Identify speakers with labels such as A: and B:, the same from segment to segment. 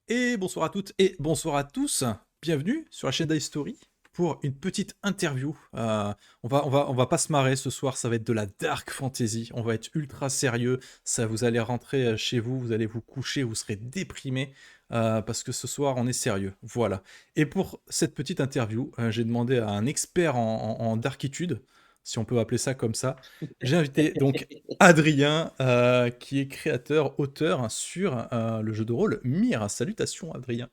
A: Et bonsoir à toutes et bonsoir à tous. Bienvenue sur la chaîne d'iStory pour une petite interview. On va pas se marrer ce soir, ça va être de la dark fantasy. On va être ultra sérieux. Ça, vous allez rentrer chez vous, vous allez vous coucher, vous serez déprimé parce que ce soir on est sérieux. Voilà. Et pour cette petite interview, j'ai demandé à un expert en darkitude, si on peut appeler ça comme ça. J'ai invité donc Adrien, qui est créateur, auteur sur le jeu de rôle Myr. Salutations, Adrien.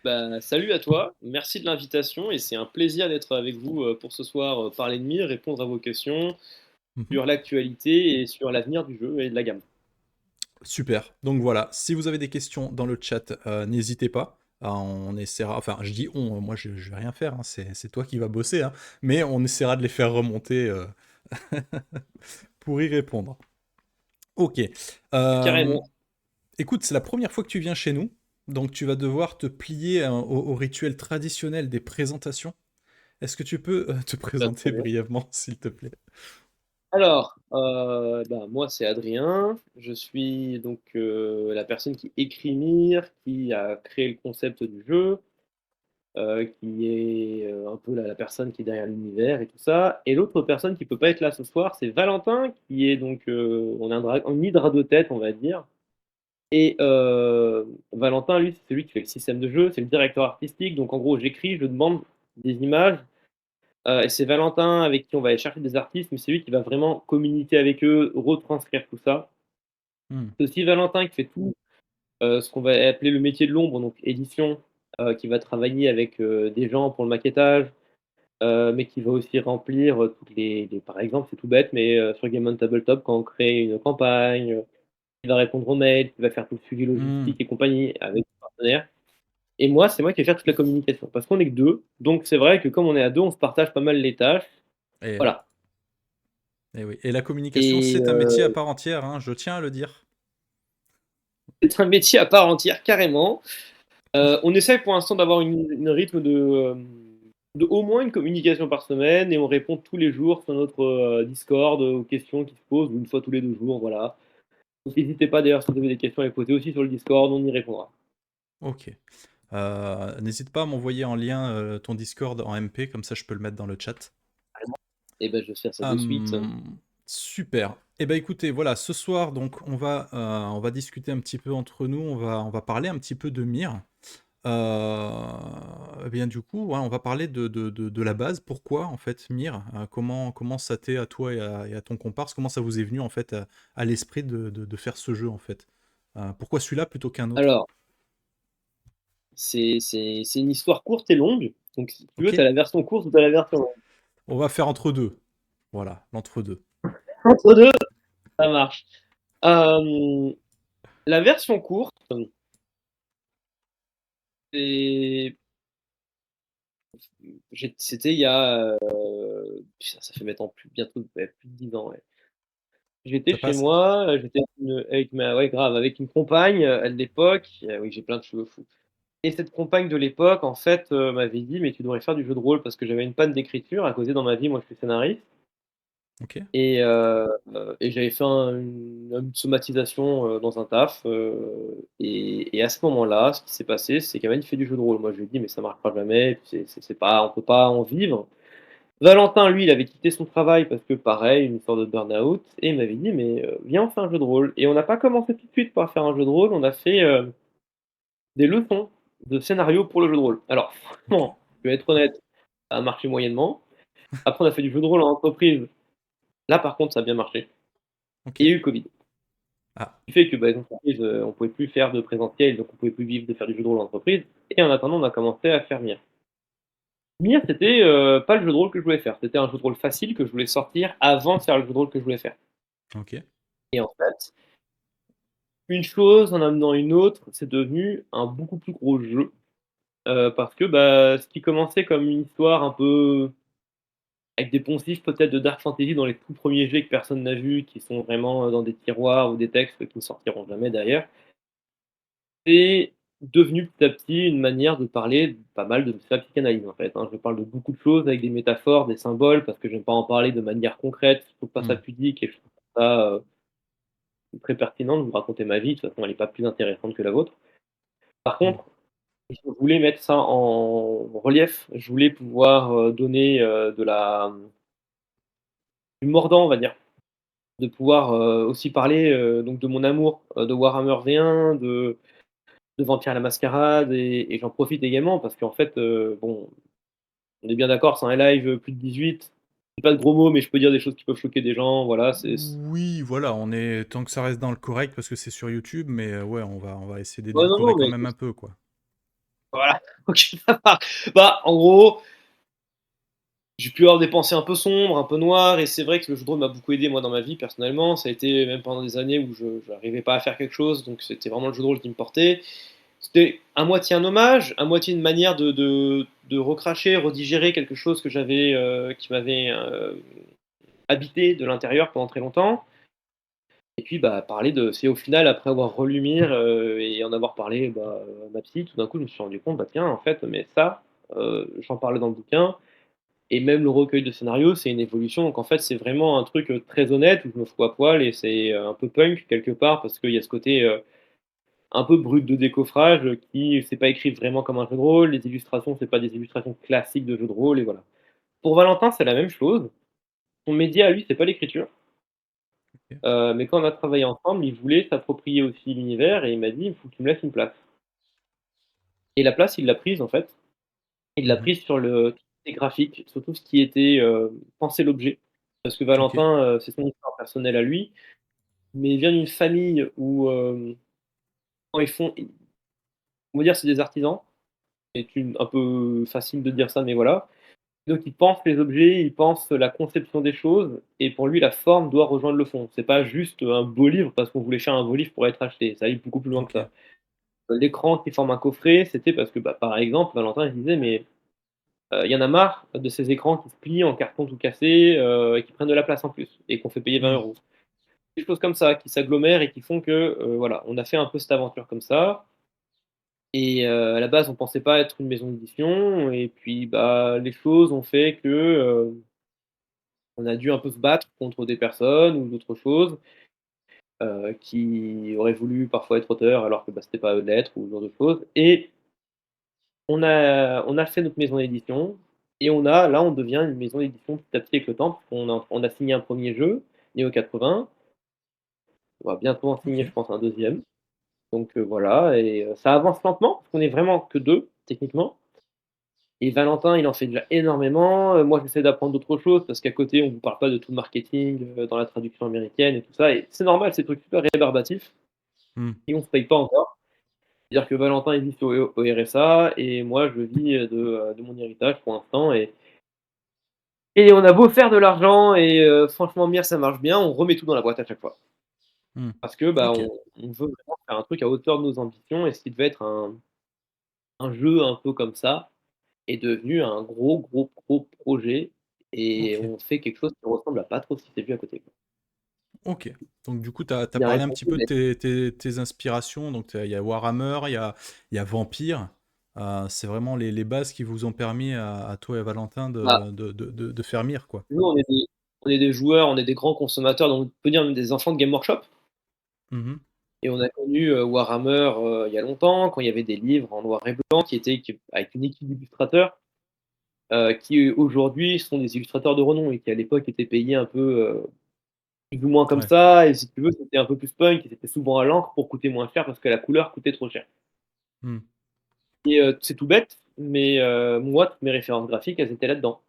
B: Bah, salut à toi, merci de l'invitation et c'est un plaisir d'être avec vous pour ce soir, parler de MIR, répondre à vos questions
A: Mhm.
B: sur l'actualité et sur l'avenir du jeu et de la gamme.
A: Super. Donc voilà, si vous avez des questions dans le chat, n'hésitez pas. On essaiera, enfin je dis on, moi je vais rien faire, hein, c'est toi qui vas bosser, hein, mais on essaiera de les faire remonter pour y répondre. Ok. Euh,
B: Carrément.
A: Écoute, c'est la première fois que tu viens chez nous, donc tu vas devoir te plier au rituel traditionnel des présentations. Est-ce que tu peux te
B: Bah, très
A: présenter
B: bien.
A: brièvement, s'il te plaît?
B: Alors, bah, moi c'est Adrien, je suis donc la personne qui écrit MIR, qui a créé le concept du jeu, qui est un peu la personne qui est derrière l'univers et tout ça. Et l'autre personne qui peut pas être là ce soir, c'est Valentin, qui est donc, on est un hydre à deux têtes, on va dire. Et Valentin, lui, c'est celui qui fait le système de jeu, c'est le directeur artistique. Donc en gros, j'écris, je demande des images. Et c'est Valentin avec qui on va aller chercher des artistes, mais c'est lui qui va vraiment communiquer avec eux, retranscrire tout ça.
A: Hmm.
B: C'est aussi Valentin qui fait tout ce qu'on va appeler le métier de l'ombre, donc édition, qui va travailler avec des gens pour le maquettage, mais qui va aussi remplir par exemple, c'est tout bête, mais sur Game on Tabletop, quand on crée une campagne, qui va répondre aux mails, qui va faire tout le suivi
A: Hmm.
B: logistique et compagnie avec les partenaires. Et moi, c'est moi qui vais faire toute la communication. Parce qu'on est que deux. Donc c'est vrai que comme on est à deux, on se partage pas mal les tâches.
A: Et oui.
B: Voilà.
A: Et oui. Et la communication,
B: Et
A: c'est un métier à part entière, hein, je tiens à le dire.
B: c'est un métier à part entière, carrément. On essaie pour l'instant d'avoir une rythme de au moins une communication par semaine et on répond tous les jours sur notre Discord aux questions qui se posent, ou une fois tous les 2 jours, voilà. Donc n'hésitez pas d'ailleurs si vous avez des questions à les poser aussi sur le Discord, on y répondra.
A: Ok. N'hésite pas à m'envoyer en lien ton Discord en MP, comme ça je peux le mettre dans le chat.
B: Et ben je vais faire ça de suite.
A: Hum, Super. Eh ben écoutez, voilà, ce soir donc on va discuter un petit peu entre nous, on va parler un petit peu de Myr. Eh bien du coup, ouais, on va parler de la base. Pourquoi en fait Myr? Comment ça t'est à toi et à ton comparse? Comment ça vous est venu en fait à l'esprit de faire ce jeu en fait? Pourquoi celui-là plutôt qu'un autre?
B: Alors, c'est une histoire courte et longue. Donc, si tu veux,
A: Ok?
B: tu as la version courte ou tu as la version longue.
A: On va faire entre deux. Voilà, l'entre-deux.
B: Entre deux, ça marche. Euh, la version courte, c'est- c'était il y a. Putain, ça fait maintenant bientôt plus de 10 ans. Ouais. J'étais
A: Ça
B: chez
A: passe?
B: moi, j'étais ouais, grave, avec une compagne de l'époque. Oui, j'ai plein de cheveux fous. Et cette compagne de l'époque, en fait, m'avait dit, mais tu devrais faire du jeu de rôle parce que j'avais une panne d'écriture. À côté, dans ma vie, moi, je suis scénariste.
A: Ok.
B: Et j'avais fait une somatisation dans un taf. Et à ce moment-là, ce qui s'est passé, c'est qu'elle m'a dit fais du jeu de rôle. Moi, je lui ai dit, mais ça marchera jamais. C'est pas, on peut pas en vivre. Valentin, lui, il avait quitté son travail parce que, pareil, une sorte de burn-out. Et il m'avait dit, mais viens, on fait un jeu de rôle. Et on n'a pas commencé tout de suite par faire un jeu de rôle. On a fait des leçons de scénario pour le jeu de rôle. Alors,
A: Ok.
B: franchement, je vais être honnête, ça a marché moyennement. Après, on a fait du jeu de rôle en entreprise. Là, par contre, ça a bien marché.
A: Ok.
B: Et il y a eu le Covid.
A: Ah.
B: Qui fait que bah, les entreprises, on pouvait plus faire de présentiel, donc on pouvait plus vivre de faire du jeu de rôle en entreprise. Et en attendant, on a commencé à faire Mir. Mir, c'était pas le jeu de rôle que je voulais faire. C'était un jeu de rôle facile que je voulais sortir avant de faire le jeu de rôle que je voulais faire.
A: Ok.
B: Et en fait, une chose en amenant une autre, c'est devenu un beaucoup plus gros jeu. Parce que bah, ce qui commençait comme une histoire un peu avec des poncifs peut-être de Dark Fantasy dans les tout premiers jeux que personne n'a vu, qui sont vraiment dans des tiroirs ou des textes qui ne sortiront jamais d'ailleurs. C'est devenu petit à petit une manière de parler pas mal de sa psychanalyse en fait, hein. Je parle de beaucoup de choses avec des métaphores, des symboles, parce que j'aime pas en parler de manière concrète, je trouve pas ça
A: Hmm.
B: pudique et je trouve ça très pertinent de vous raconter ma vie, de toute façon elle est pas plus intéressante que la vôtre. Par
A: Mmh.
B: contre, je voulais mettre ça en relief. Je voulais pouvoir, donner, du mordant, on va dire. De pouvoir, aussi parler, donc de mon amour, de Warhammer V1, de Vampire la Mascarade et j'en profite également parce qu'en fait, bon, on est bien d'accord, c'est un live, plus de 18. C'est pas de gros mots, mais je peux dire des choses qui peuvent choquer des gens, voilà, c'est
A: Oui, voilà, on est tant que ça reste dans le correct parce que c'est sur YouTube, mais ouais, on va essayer
B: ouais, non,
A: d'édulcorer
B: non,
A: quand
B: mais
A: même un peu, quoi.
B: voilà, OK, ça marche. Bah, en gros, j'ai pu avoir des pensées un peu sombres, un peu noires et c'est vrai que le jeu de rôle m'a beaucoup aidé moi dans ma vie personnellement. Ça a été même pendant des années où je j'arrivais pas à faire quelque chose, donc c'était vraiment le jeu de rôle qui me portait. C'était à moitié un hommage, à moitié une manière de recracher, redigérer quelque chose que j'avais, qui m'avait, habité de l'intérieur pendant très longtemps. Et puis, bah, parler de c'est au final après avoir relu Mir, et en avoir parlé, bah, à ma psy, tout d'un coup je me suis rendu compte, bah, tiens en fait, mais ça, j'en parle dans le bouquin et même le recueil de scénarios, c'est une évolution. Donc en fait, c'est vraiment un truc, très honnête où je me fous à poil et c'est, un peu punk quelque part parce qu'il y a ce côté, un peu brut de décoffrage, qui c'est pas écrit vraiment comme un jeu de rôle. Les illustrations, c'est pas des illustrations classiques de jeux de rôle et voilà. Pour Valentin, c'est la même chose. Son média à lui, c'est pas l'écriture,
A: OK.
B: mais quand on a travaillé ensemble, il voulait s'approprier aussi l'univers et il m'a dit: «Il faut que tu me laisses une place» et la place, il l'a prise en fait. Il l'a
A: Mmh.
B: prise sur le tout ce qui était graphique, sur tout ce qui était, penser l'objet. Parce que
A: OK.
B: Valentin, c'est son histoire personnelle à lui, mais il vient d'une famille où, quand ils font on va dire c'est des artisans. C'est une un peu facile de dire ça, mais voilà. Donc il pense les objets, il pense la conception des choses et pour lui la forme doit rejoindre le fond. C'est pas juste un beau livre parce qu'on voulait faire un beau livre pour être acheté, ça allait beaucoup plus loin que
A: OK.
B: ça. L'écran qui forme un coffret, c'était parce que, bah, par exemple, Valentin il disait: «Mais, il y en a marre de ces écrans qui se plient en carton tout cassé, et qui prennent de la place en plus et qu'on fait payer
A: Mmh.
B: 20 €». Des choses comme ça qui s'agglomèrent et qui font que, voilà, on a fait un peu cette aventure comme ça et à la base on pensait pas être une maison d'édition et puis, bah, les choses ont fait que, on a dû un peu se battre contre des personnes ou d'autres choses, qui auraient voulu parfois être auteurs alors que, bah, c'était pas à eux de l'être ou ce genre de choses et on a fait notre maison d'édition et on devient une maison d'édition petit à petit avec le temps parce qu'on a signé un premier jeu, Neo 80. On va bientôt en signer, je
A: OK.
B: pense, un deuxième. Donc voilà et ça avance lentement parce qu'on est vraiment que 2 techniquement et Valentin, il en fait déjà énormément, moi j'essaie d'apprendre d'autres choses parce qu'à côté on vous parle pas de tout le marketing, dans la traduction américaine et tout ça et c'est normal, c'est des trucs super rébarbatifs
A: Mmh.
B: et on se paye pas encore. C'est-à-dire que Valentin il vit sur au RSA et moi je vis, de mon héritage pour l'instant et on a beau faire de l'argent et franchement Mir ça marche bien, on remet tout dans la boîte à chaque fois.
A: Mmh.
B: Parce que, bah,
A: OK.
B: on veut vraiment faire un truc à hauteur de nos ambitions et ce qui devait être un jeu un peu comme ça, est devenu un gros, gros, gros projet et
A: OK.
B: on fait quelque chose qui ressemble à pas trop ce qui s'est vu à côté, quoi.
A: OK. Donc du coup, tu as
B: Bien
A: parlé un
B: répondu,
A: petit peu de
B: mais
A: tes inspirations. Donc il y a Warhammer, il y a Vampire. C'est vraiment les bases qui vous ont permis à toi et Valentin
B: bah,
A: de faire Mir, quoi.
B: nous on est des joueurs, on est des grands consommateurs, donc on peut dire même des enfants de Game Workshop
A: Mmh.
B: et on a connu, Warhammer, il y a longtemps, quand il y avait des livres en noir et blanc qui avec une équipe d'illustrateurs, qui aujourd'hui sont des illustrateurs de renom et qui à l'époque étaient payés un peu, plus ou moins comme
A: Ouais.
B: ça et si tu veux, c'était un peu plus punk et c'était souvent à l'encre pour coûter moins cher parce que la couleur coûtait trop cher
A: Mmh.
B: et c'est tout bête, mais moi, toutes mes références graphiques, elles étaient là-dedans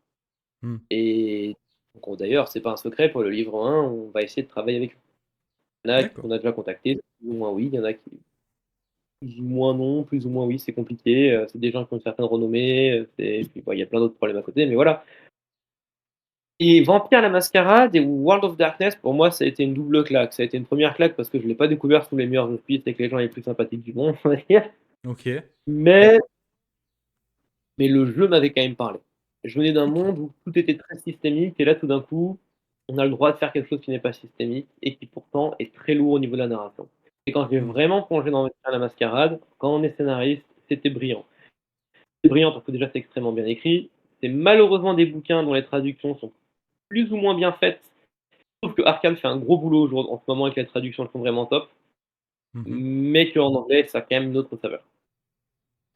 A: Mmh.
B: et donc d'ailleurs, c'est pas un secret pour le livre 1, on va essayer de travailler avec eux. Il y en a
A: D'accord.
B: qu'on a déjà contactés, plus ou moins oui, il y en a qui plus ou moins non, plus ou moins oui, c'est compliqué, c'est des gens qui ont une certaine renommée, c'est et puis bon, il y a plein d'autres problèmes à côté, mais voilà et Vampire la Mascarade et World of Darkness, pour moi, ça a été une double claque. Ça a été une première claque parce que je l'ai pas découvert sous les meilleurs auspices avec les gens les plus sympathiques du monde, on va dire.
A: OK.
B: Mais le jeu m'avait quand même parlé. Je venais d'un
A: OK.
B: monde où tout était très systémique et là, tout d'un coup, on a le droit de faire quelque chose qui n'est pas systémique et qui pourtant est très lourd au niveau de la narration. Et quand j'ai
A: Mmh.
B: vraiment plongé dans Vampire la Mascarade, quand on est scénariste, c'était brillant. C'est brillant parce que déjà, c'est extrêmement bien écrit. C'est malheureusement des bouquins dont les traductions sont plus ou moins bien faites. Je trouve que Arcane fait un gros boulot aujourd'hui en ce moment avec les traductions, elles sont vraiment top,
A: Mmh.
B: mais qu'en anglais, ça a quand même une autre saveur.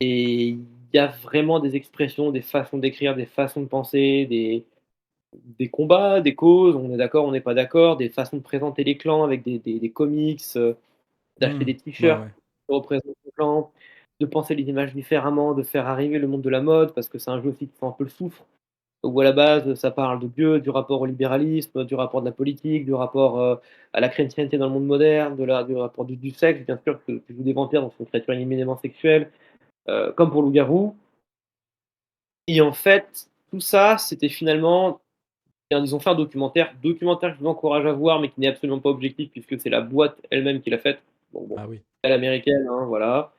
B: Et il y a vraiment des expressions, des façons d'écrire, des façons de penser, des combats, des causes, on est d'accord, on n'est pas d'accord, des façons de présenter les clans avec des comics, d'acheter
A: Mmh.
B: des
A: Ouais,
B: t-shirts
A: ouais.
B: qui représentent le clan, de penser les images différemment, de faire arriver le monde de la mode, parce que c'est un jeu aussi qui sent un peu le soufre. Où à la base, ça parle de Dieu, du rapport au libéralisme, du rapport de la politique, du rapport, à la chrétienté dans le monde moderne, du rapport du sexe, bien sûr, que tu joues des vampires, donc c'est une créature éminemment sexuelle, comme pour Loup-garou. Et en fait, tout ça, c'était finalement ils ont fait un documentaire que je vous encourage à voir, mais qui n'est absolument pas objectif puisque c'est la boîte elle-même qui l'a faite. Bon,
A: Ah oui.
B: à l'américaine, hein, voilà.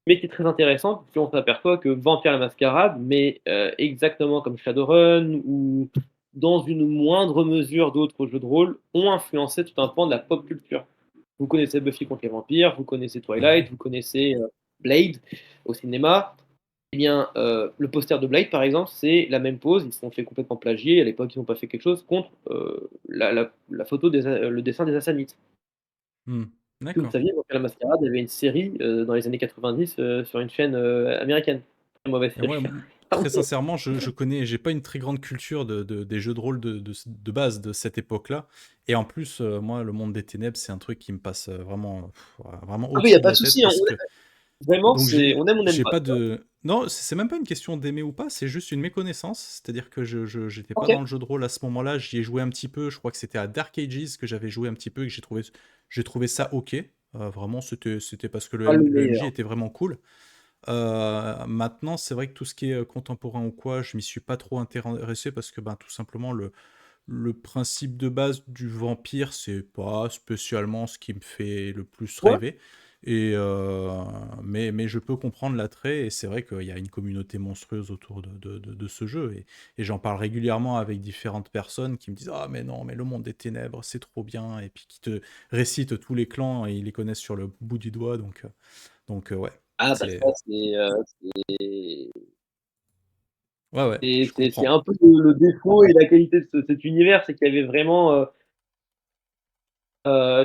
B: Mais qui est très intéressant, puisqu'on s'aperçoit que Vampire la Mascarade, mais exactement comme Shadowrun ou dans une moindre mesure d'autres jeux de rôle, ont influencé tout un pan de la pop culture. Vous connaissez Buffy contre les vampires, vous connaissez
A: Bah
B: Twilight,
A: oui.
B: vous connaissez Blade au cinéma. Eh bien, le poster de Blade, par exemple, c'est la même pose. Ils se sont fait complètement plagier. À l'époque, ils n'ont pas fait quelque chose contre la photo, le dessin des Assamites.
A: Mmh.
B: Que vous
A: D'accord.
B: saviez, Vampire la Mascarade, il y avait une série dans les années 90 sur une chaîne américaine. Très mauvaise
A: Et
B: série.
A: ouais, très sincèrement, je connais, j'ai pas une très grande culture des jeux de rôle de base de cette époque-là. Et en plus, moi, le monde des ténèbres, c'est un truc qui me passe vraiment, vraiment
B: Ah oui, il n'y a
A: au-dessus de
B: pas de
A: la tête
B: souci, hein,
A: parce que
B: vraiment,
A: donc
B: c'est on aime, on n'aime
A: j'ai
B: pas.
A: pas de non, c'est même pas une question d'aimer ou pas, c'est juste une méconnaissance. C'est-à-dire que j'étais pas
B: Ok.
A: dans le jeu de rôle à ce moment-là. J'y ai joué un petit peu. Je crois que c'était à Dark Ages que j'avais joué un petit peu et que j'ai trouvé ça ok. Vraiment, c'était parce que
B: Pas le
A: le MJ
B: meilleur.
A: était vraiment cool. Maintenant, c'est vrai que tout ce qui est contemporain ou quoi, je m'y suis pas trop intéressé parce que ben, tout simplement le principe de base du vampire, c'est pas spécialement ce qui me fait le plus
B: Ouais.
A: rêver. Et mais je peux comprendre l'attrait et c'est vrai qu'il y a une communauté monstrueuse autour de ce jeu et j'en parle régulièrement avec différentes personnes qui me disent ah mais non mais le monde des ténèbres c'est trop bien et puis qui te récitent tous les clans et ils les connaissent sur le bout du doigt donc ouais
B: Ah bah
A: c'est
B: ça, c'est
A: ouais ouais je
B: c'est
A: comprends.
B: un peu le défaut et la qualité de cet univers, c'est qu'il y avait vraiment,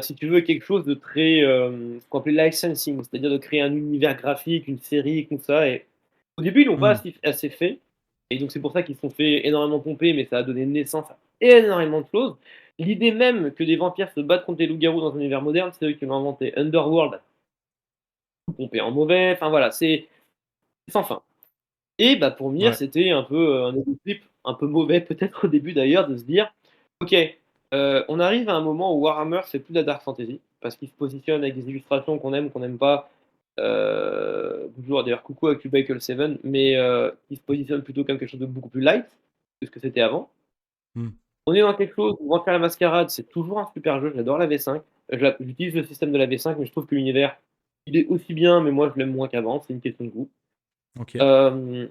B: si tu veux, quelque chose de très, ce qu'on appelait licensing, c'est-à-dire de créer un univers graphique, une série comme ça. Et au début, ils l'ont pas
A: Hmm.
B: assez fait, et donc c'est pour ça qu'ils se sont fait énormément pomper, mais ça a donné naissance à énormément de choses. L'idée même que des vampires se battent contre des loups-garous dans un univers moderne, c'est eux qui l'ont inventé. Underworld a tout pompé en mauvais, enfin voilà, c'est sans fin. Et bah, pour Mir,
A: Ouais.
B: c'était un peu, un ego trip, un peu mauvais peut-être au début d'ailleurs, de se dire: «OK, on arrive à un moment où Warhammer fait plus de la dark fantasy, parce qu'il se positionne avec des illustrations qu'on aime ou qu'on n'aime pas». Bonjour d'ailleurs, coucou à Cubicle 7, mais il se positionne plutôt comme quelque chose de beaucoup plus light que ce que c'était avant.
A: Hmm.
B: On est dans quelque chose où Vampire la Mascarade, c'est toujours un super jeu, j'adore la V5. J'utilise le système de la V5, mais je trouve que l'univers, il est aussi bien, mais moi je l'aime moins qu'avant, c'est une question de goût.
A: Ok.
B: Hem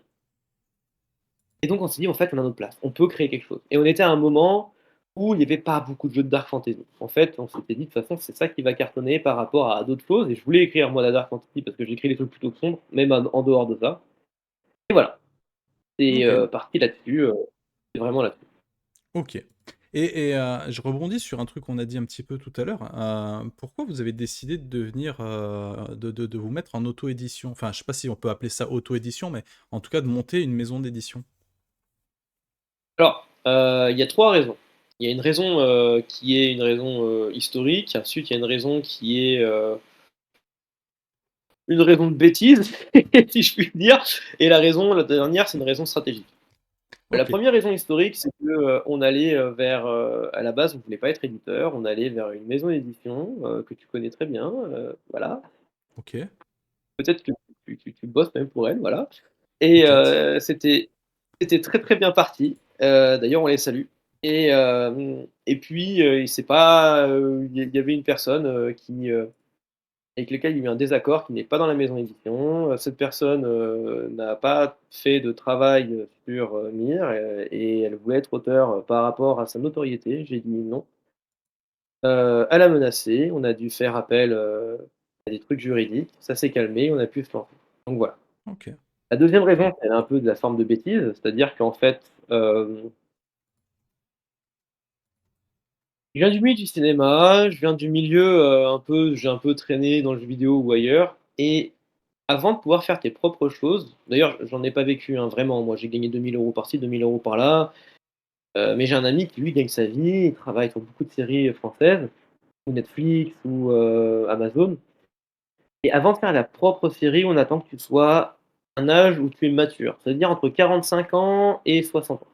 B: Et donc on s'est dit: «En fait, on a notre place, on peut créer quelque chose». Et on était à un moment où il n'y avait pas beaucoup de jeux de dark fantasy. En fait, on s'était dit: «De toute façon, c'est ça qui va cartonner par rapport à d'autres choses», et je voulais écrire moi la dark fantasy parce que j'écris des trucs plutôt sombres, même en dehors de ça. Et voilà, c'est,
A: Ok.
B: parti là-dessus, c'est vraiment là-dessus.
A: Ok. Je rebondis sur un truc qu'on a dit un petit peu tout à l'heure. Pourquoi vous avez décidé de devenir, de vous mettre en auto-édition? Enfin, je sais pas si on peut appeler ça auto-édition, mais en tout cas de monter une maison d'édition.
B: Alors, il y a 3 raisons. Il y a une raison, qui est une raison, historique. Ensuite, il y a une raison qui est, une raison de bêtise, si je puis dire. Et la dernière, c'est une raison stratégique. La
A: Ok.
B: première raison historique, c'est que, on allait, vers, à la base, on voulait pas être éditeur, on allait vers une maison d'édition, que tu connais très bien, voilà.
A: Ok.
B: Peut-être que tu bosses même pour elle, voilà. Et
A: Peut-être.
B: c'était très, très bien parti. D'ailleurs, on les salue. Et puis, il s'est pas, il y avait une personne, avec lequel il y a eu un désaccord, qui n'est pas dans la maison d'édition. Cette personne, n'a pas fait de travail, sur, Mir, et elle voulait être auteure, par rapport à sa notoriété. J'ai dit: «Non». Elle a menacé, on a dû faire appel, à des trucs juridiques, ça s'est calmé, on a pu se lancer. Donc voilà.
A: Ok.
B: La deuxième raison, elle est un peu de la forme de bêtise, c'est-à-dire qu'en fait, je viens du milieu du cinéma, je viens du milieu, un peu j'ai un peu traîné dans le jeu vidéo ou ailleurs, et avant de pouvoir faire tes propres choses, d'ailleurs, j'en ai pas vécu, hein, vraiment. Moi, j'ai gagné 2 000 € par-ci, 2 000 € par-là, mais j'ai un ami qui, lui, gagne sa vie, il travaille sur beaucoup de séries françaises, ou Netflix, ou Amazon. Et avant de faire la propre série, on attend que tu sois à un âge où tu es mature, c'est-à-dire entre 45 ans et 60 ans.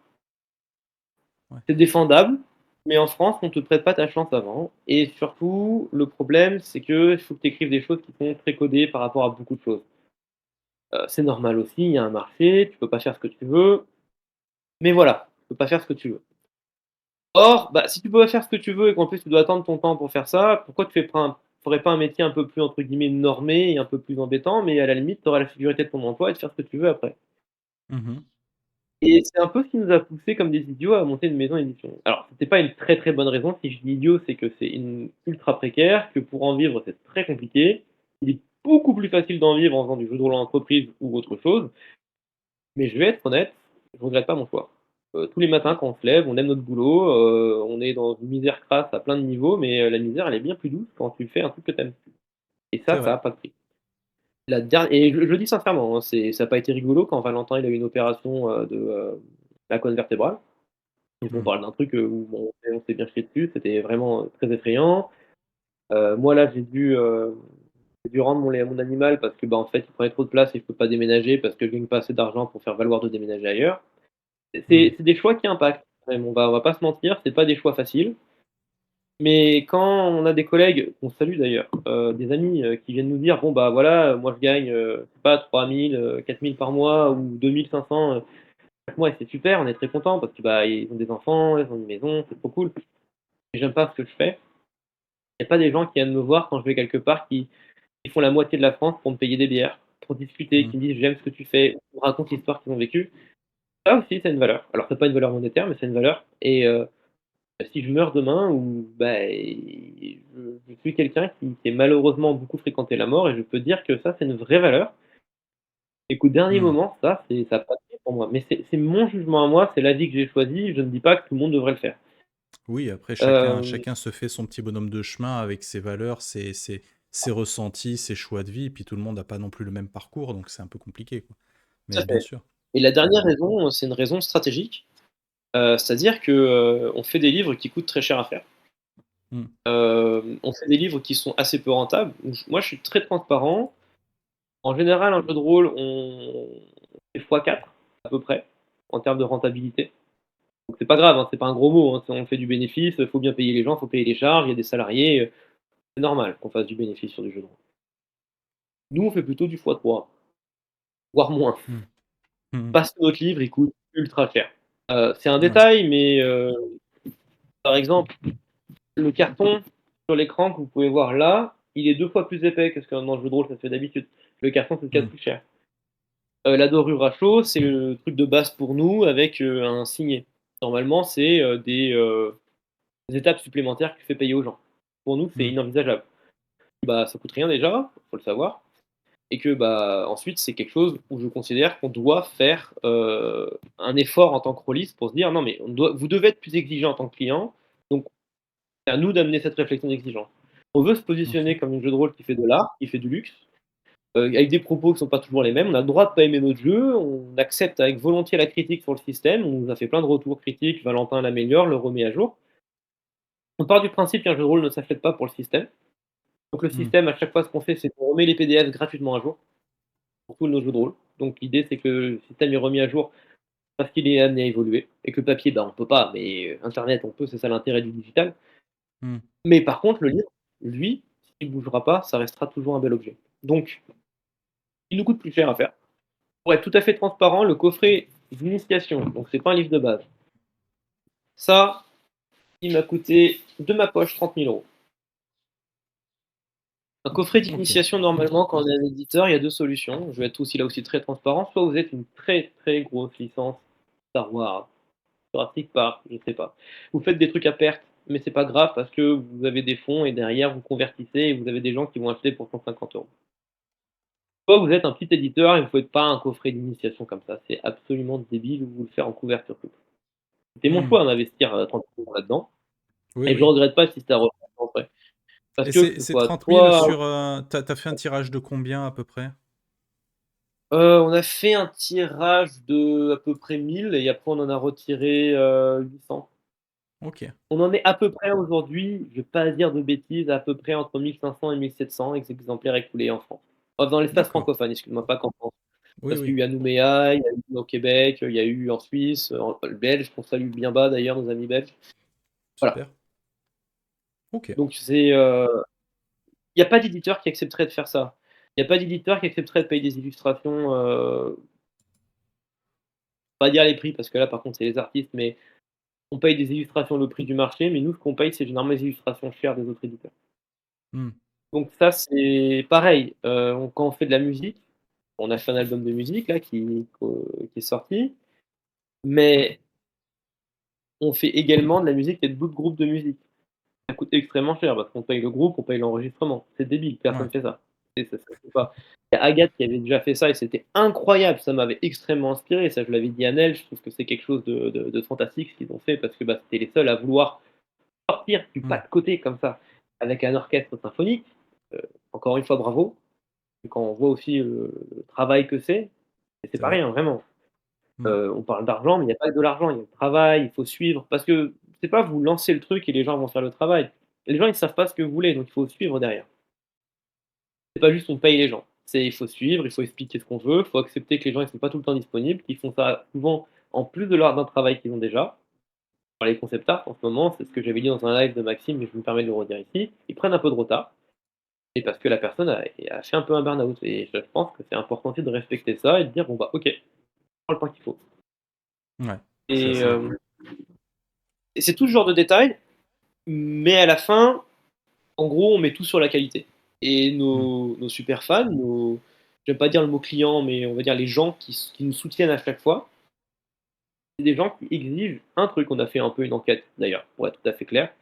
A: Ouais.
B: C'est défendable, mais en France, on te prête pas ta chance avant. Et surtout, le problème, c'est qu'il faut que tu écrives des choses qui sont très codées par rapport à beaucoup de choses. C'est normal aussi, il y a un marché, tu peux pas faire ce que tu veux, mais voilà, tu peux pas faire ce que tu veux. Or, bah, si tu peux pas faire ce que tu veux et qu'en plus tu dois attendre ton temps pour faire ça, pourquoi tu ferais pas un métier un peu plus entre guillemets «normé» et un peu plus embêtant, mais à la limite, tu auras la sécurité de ton emploi et de faire ce que tu veux après.
A: Mmh.
B: Et c'est un peu ce qui nous a poussés comme des idiots à monter une maison d'édition. Alors, c'était pas une très, très bonne raison. Si je dis idiot, c'est que c'est une ultra précaire, que pour en vivre, c'est très compliqué. Il est beaucoup plus facile d'en vivre en faisant du jeu de rôle en entreprise ou autre chose. Mais je vais être honnête, je regrette pas mon choix. Tous les matins quand on se lève, on aime notre boulot, on est dans une misère crasse à plein de niveaux, mais la misère, elle est bien plus douce quand tu fais un truc que tu aimes. Et
A: C'est
B: ça
A: vrai.
B: a pas de prix. La dernière et je le dis sincèrement, hein, ça a pas été rigolo quand Valentin, il a eu une opération, de la colonne vertébrale. Donc on
A: Mmh.
B: parle d'un truc, où bon, on s'est bien chié dessus, c'était vraiment, très effrayant. Moi là, j'ai dû rendre mon animal parce que, bah, en fait, il prenait trop de place et je peux pas déménager parce que je gagne pas assez d'argent pour faire valoir de déménager ailleurs. C'est
A: Mmh.
B: c'est des choix qui impactent quand même, on va pas se mentir, c'est pas des choix faciles. Mais quand on a des collègues, qu'on salue d'ailleurs, des amis, qui viennent nous dire: «Bon, bah, voilà, moi je gagne, je sais pas 3 000, 4 000 par mois ou 2 500, chaque mois et c'est super, on est très contents parce que, bah, ils ont des enfants, ils ont une maison, c'est trop cool et j'aime pas ce que je fais». Il y a pas des gens qui viennent me voir quand je vais quelque part qui font la moitié de la France pour me payer des bières, pour discuter,
A: Mmh.
B: qui me disent: «J'aime ce que tu fais», ou me racontent l'histoire qu'ils ont vécue. Ça aussi, c'est une valeur. Alors c'est pas une valeur monétaire, mais c'est une valeur et si je meurs demain ou bah, je suis quelqu'un qui a malheureusement beaucoup fréquenté la mort et je peux dire que ça, c'est une vraie valeur et qu'au dernier
A: Mmh.
B: moment, ça a pas de prix pour moi. Mais c'est mon jugement à moi, c'est la vie que j'ai choisie, je ne dis pas que tout le monde devrait le faire.
A: Oui, après chacun
B: Hem,
A: chacun se fait son petit bonhomme de chemin avec ses valeurs, ses ressentis, ses choix de vie, et puis tout le monde n'a pas non plus le même parcours, donc c'est un peu compliqué, quoi.
B: Tout à
A: Mais bien
B: fait.
A: sûr.
B: Et la dernière raison, c'est une raison stratégique, c'est-à-dire que, on fait des livres qui coûtent très cher à faire.
A: Mmh.
B: On fait des livres qui sont assez peu rentables. Donc moi, je suis très transparent. En général, un jeu de rôle, on fait x4 à peu près, en termes de rentabilité. Donc c'est pas grave, hein, c'est pas un gros mot, hein, on fait du bénéfice, il faut bien payer les gens, il faut payer les charges, il y a des salariés, c'est normal qu'on fasse du bénéfice sur du jeu de rôle. Nous, on fait plutôt du x3, voire moins,
A: Mmh. Mmh.
B: parce que notre livre, il coûte ultra cher. C'est un
A: Ouais.
B: détail, mais par exemple, le carton sur l'écran que vous pouvez voir là, il est 2 fois plus épais que ce que dans le jeu de rôle ça se fait d'habitude. Le carton, c'est ce qu'il y a de
A: Mmh.
B: plus cher. La dorure à chaud, c'est le truc de base pour nous avec, un signet. Normalement, c'est, des étapes supplémentaires que tu fais payer aux gens. Pour nous, c'est
A: Mmh.
B: inenvisageable. Bah, ça coûte rien déjà, faut le savoir et que, bah, ensuite, c'est quelque chose où je considère qu'on doit faire, un effort en tant que rôliste pour se dire: «Non mais vous devez être plus exigeant en tant que client, donc c'est à nous d'amener cette réflexion d'exigence». On veut se
A: OK.
B: positionner comme un jeu de rôle qui fait de l'art, qui fait du luxe, avec des propos qui sont pas toujours les mêmes. On a le droit de pas aimer notre jeu, on accepte avec volontiers la critique sur le système, on nous a fait plein de retours critiques, Valentin l'améliore, le remet à jour. On part du principe qu'un jeu de rôle ne s'achète pas pour le système. Donc le
A: Mmh.
B: système, à chaque fois, ce qu'on fait, c'est qu'on remet les PDF gratuitement à jour pour tous nos jeux de rôle. Donc l'idée, c'est que le système est remis à jour parce qu'il est amené à évoluer et que le papier, bah, on peut pas, mais internet, on peut, c'est ça l'intérêt du digital.
A: Mmh.
B: Mais par contre, le livre, lui, s'il bougera pas, ça restera toujours un bel objet. Donc, il nous coûte plus cher à faire. Pour être tout à fait transparent, le coffret d'initiation, donc c'est pas un livre de base. Ça, il m'a coûté de ma poche 30 000 €. Un coffret
A: OK.
B: d'initiation, normalement, quand on est un éditeur, il y a deux solutions. Je vais être aussi là aussi très transparent. Soit vous êtes une très très grosse licence Star Wars, Jurassic Park, je sais pas. Vous faites des trucs à perte, mais c'est pas grave parce que vous avez des fonds et derrière vous convertissez et vous avez des gens qui vont acheter pour 150 €. Soit vous êtes un petit éditeur et vous faites pas un coffret d'initiation comme ça. C'est absolument débile, vous le faire en couverture toute. C'était mon
A: Mmh.
B: choix d'investir 30 € là-dedans
A: Oui,
B: et je
A: oui.
B: regrette pas si c'était à refaire en vrai. Parce
A: Et
B: que
A: c'est
B: ce
A: c'est
B: soit
A: 30 000
B: toi
A: sur, tu as fait un tirage de combien à peu près?
B: On a fait un tirage de à peu près 1000 et après on en a retiré, 800.
A: OK,
B: On en est à peu près aujourd'hui, je vais pas dire de bêtises, à peu près entre 1500 et 1700 exemplaires écoulés en France. Dans l'espace
A: d'accord.
B: francophone, excuse-moi, pas qu'en France.
A: Oui,
B: Parce qu'il
A: oui,
B: y a eu à Nouméa, il y a eu au Québec, il y a eu en Suisse, en Belge, qu'on salue bien bas d'ailleurs, nos amis belges. Voilà,
A: super. OK.
B: donc il y a pas d'éditeur qui accepterait de faire ça. Il y a pas d'éditeur qui accepterait de payer des illustrations, pas dire les prix parce que là par contre c'est les artistes, mais on paye des illustrations le prix du marché, mais nous ce qu'on paye c'est généralement les illustrations chères des autres éditeurs.
A: Mmh.
B: Donc ça c'est pareil, quand on fait de la musique, on a fait un album de musique là qui est sorti, mais on fait également de la musique et d'autres groupes de musique. Ça coûte extrêmement cher parce qu'on paye le groupe, on paye l'enregistrement. C'est débile, personne
A: Ouais.
B: fait ça. Et ça se fait pas. Il y a Agathe qui avait déjà fait ça et c'était incroyable, ça m'avait extrêmement inspiré. Ça, je l'avais dit à Nel, je trouve que c'est quelque chose de fantastique ce qu'ils ont fait parce que bah, c'était les seuls à vouloir sortir du pas
A: Mmh.
B: de côté comme ça, avec un orchestre symphonique. Heu, Encore une fois, bravo. Quand on voit aussi le travail que c'est
A: C'est
B: pas
A: vrai.
B: rien, vraiment.
A: Mmh.
B: On parle d'argent, mais il n'y a pas que de l'argent, il y a le travail, il faut suivre. Parce que c'est pas vous lancez le truc et les gens vont faire le travail. Les gens, ils savent pas ce que vous voulez, donc il faut suivre derrière. C'est pas juste on paye les gens. Il faut suivre, il faut expliquer ce qu'on veut, il faut accepter que les gens ils sont pas tout le temps disponibles, qu'ils font ça souvent en plus de leur d'un travail qu'ils ont déjà. Dans les concept art, en ce moment, c'est ce que j'avais dit dans un live de Maxime, mais je me permets de le redire ici, ils prennent un peu de retard, et parce que la personne a fait un peu un burn-out. Et je pense que c'est important aussi de respecter ça et de dire bon bah ok, prends le temps qu'il faut.
A: Ouais. Je suis
B: Et,
A: assez d'accord.
B: et c'est tout ce genre de détails, mais à la fin, en gros, on met tout sur la qualité. Et
A: Mmh.
B: nos super fans, j'aime pas dire le mot client, mais on va dire les gens qui nous soutiennent à chaque fois, c'est des gens qui exigent un truc. On a fait un peu une enquête d'ailleurs, pour être tout à fait clair.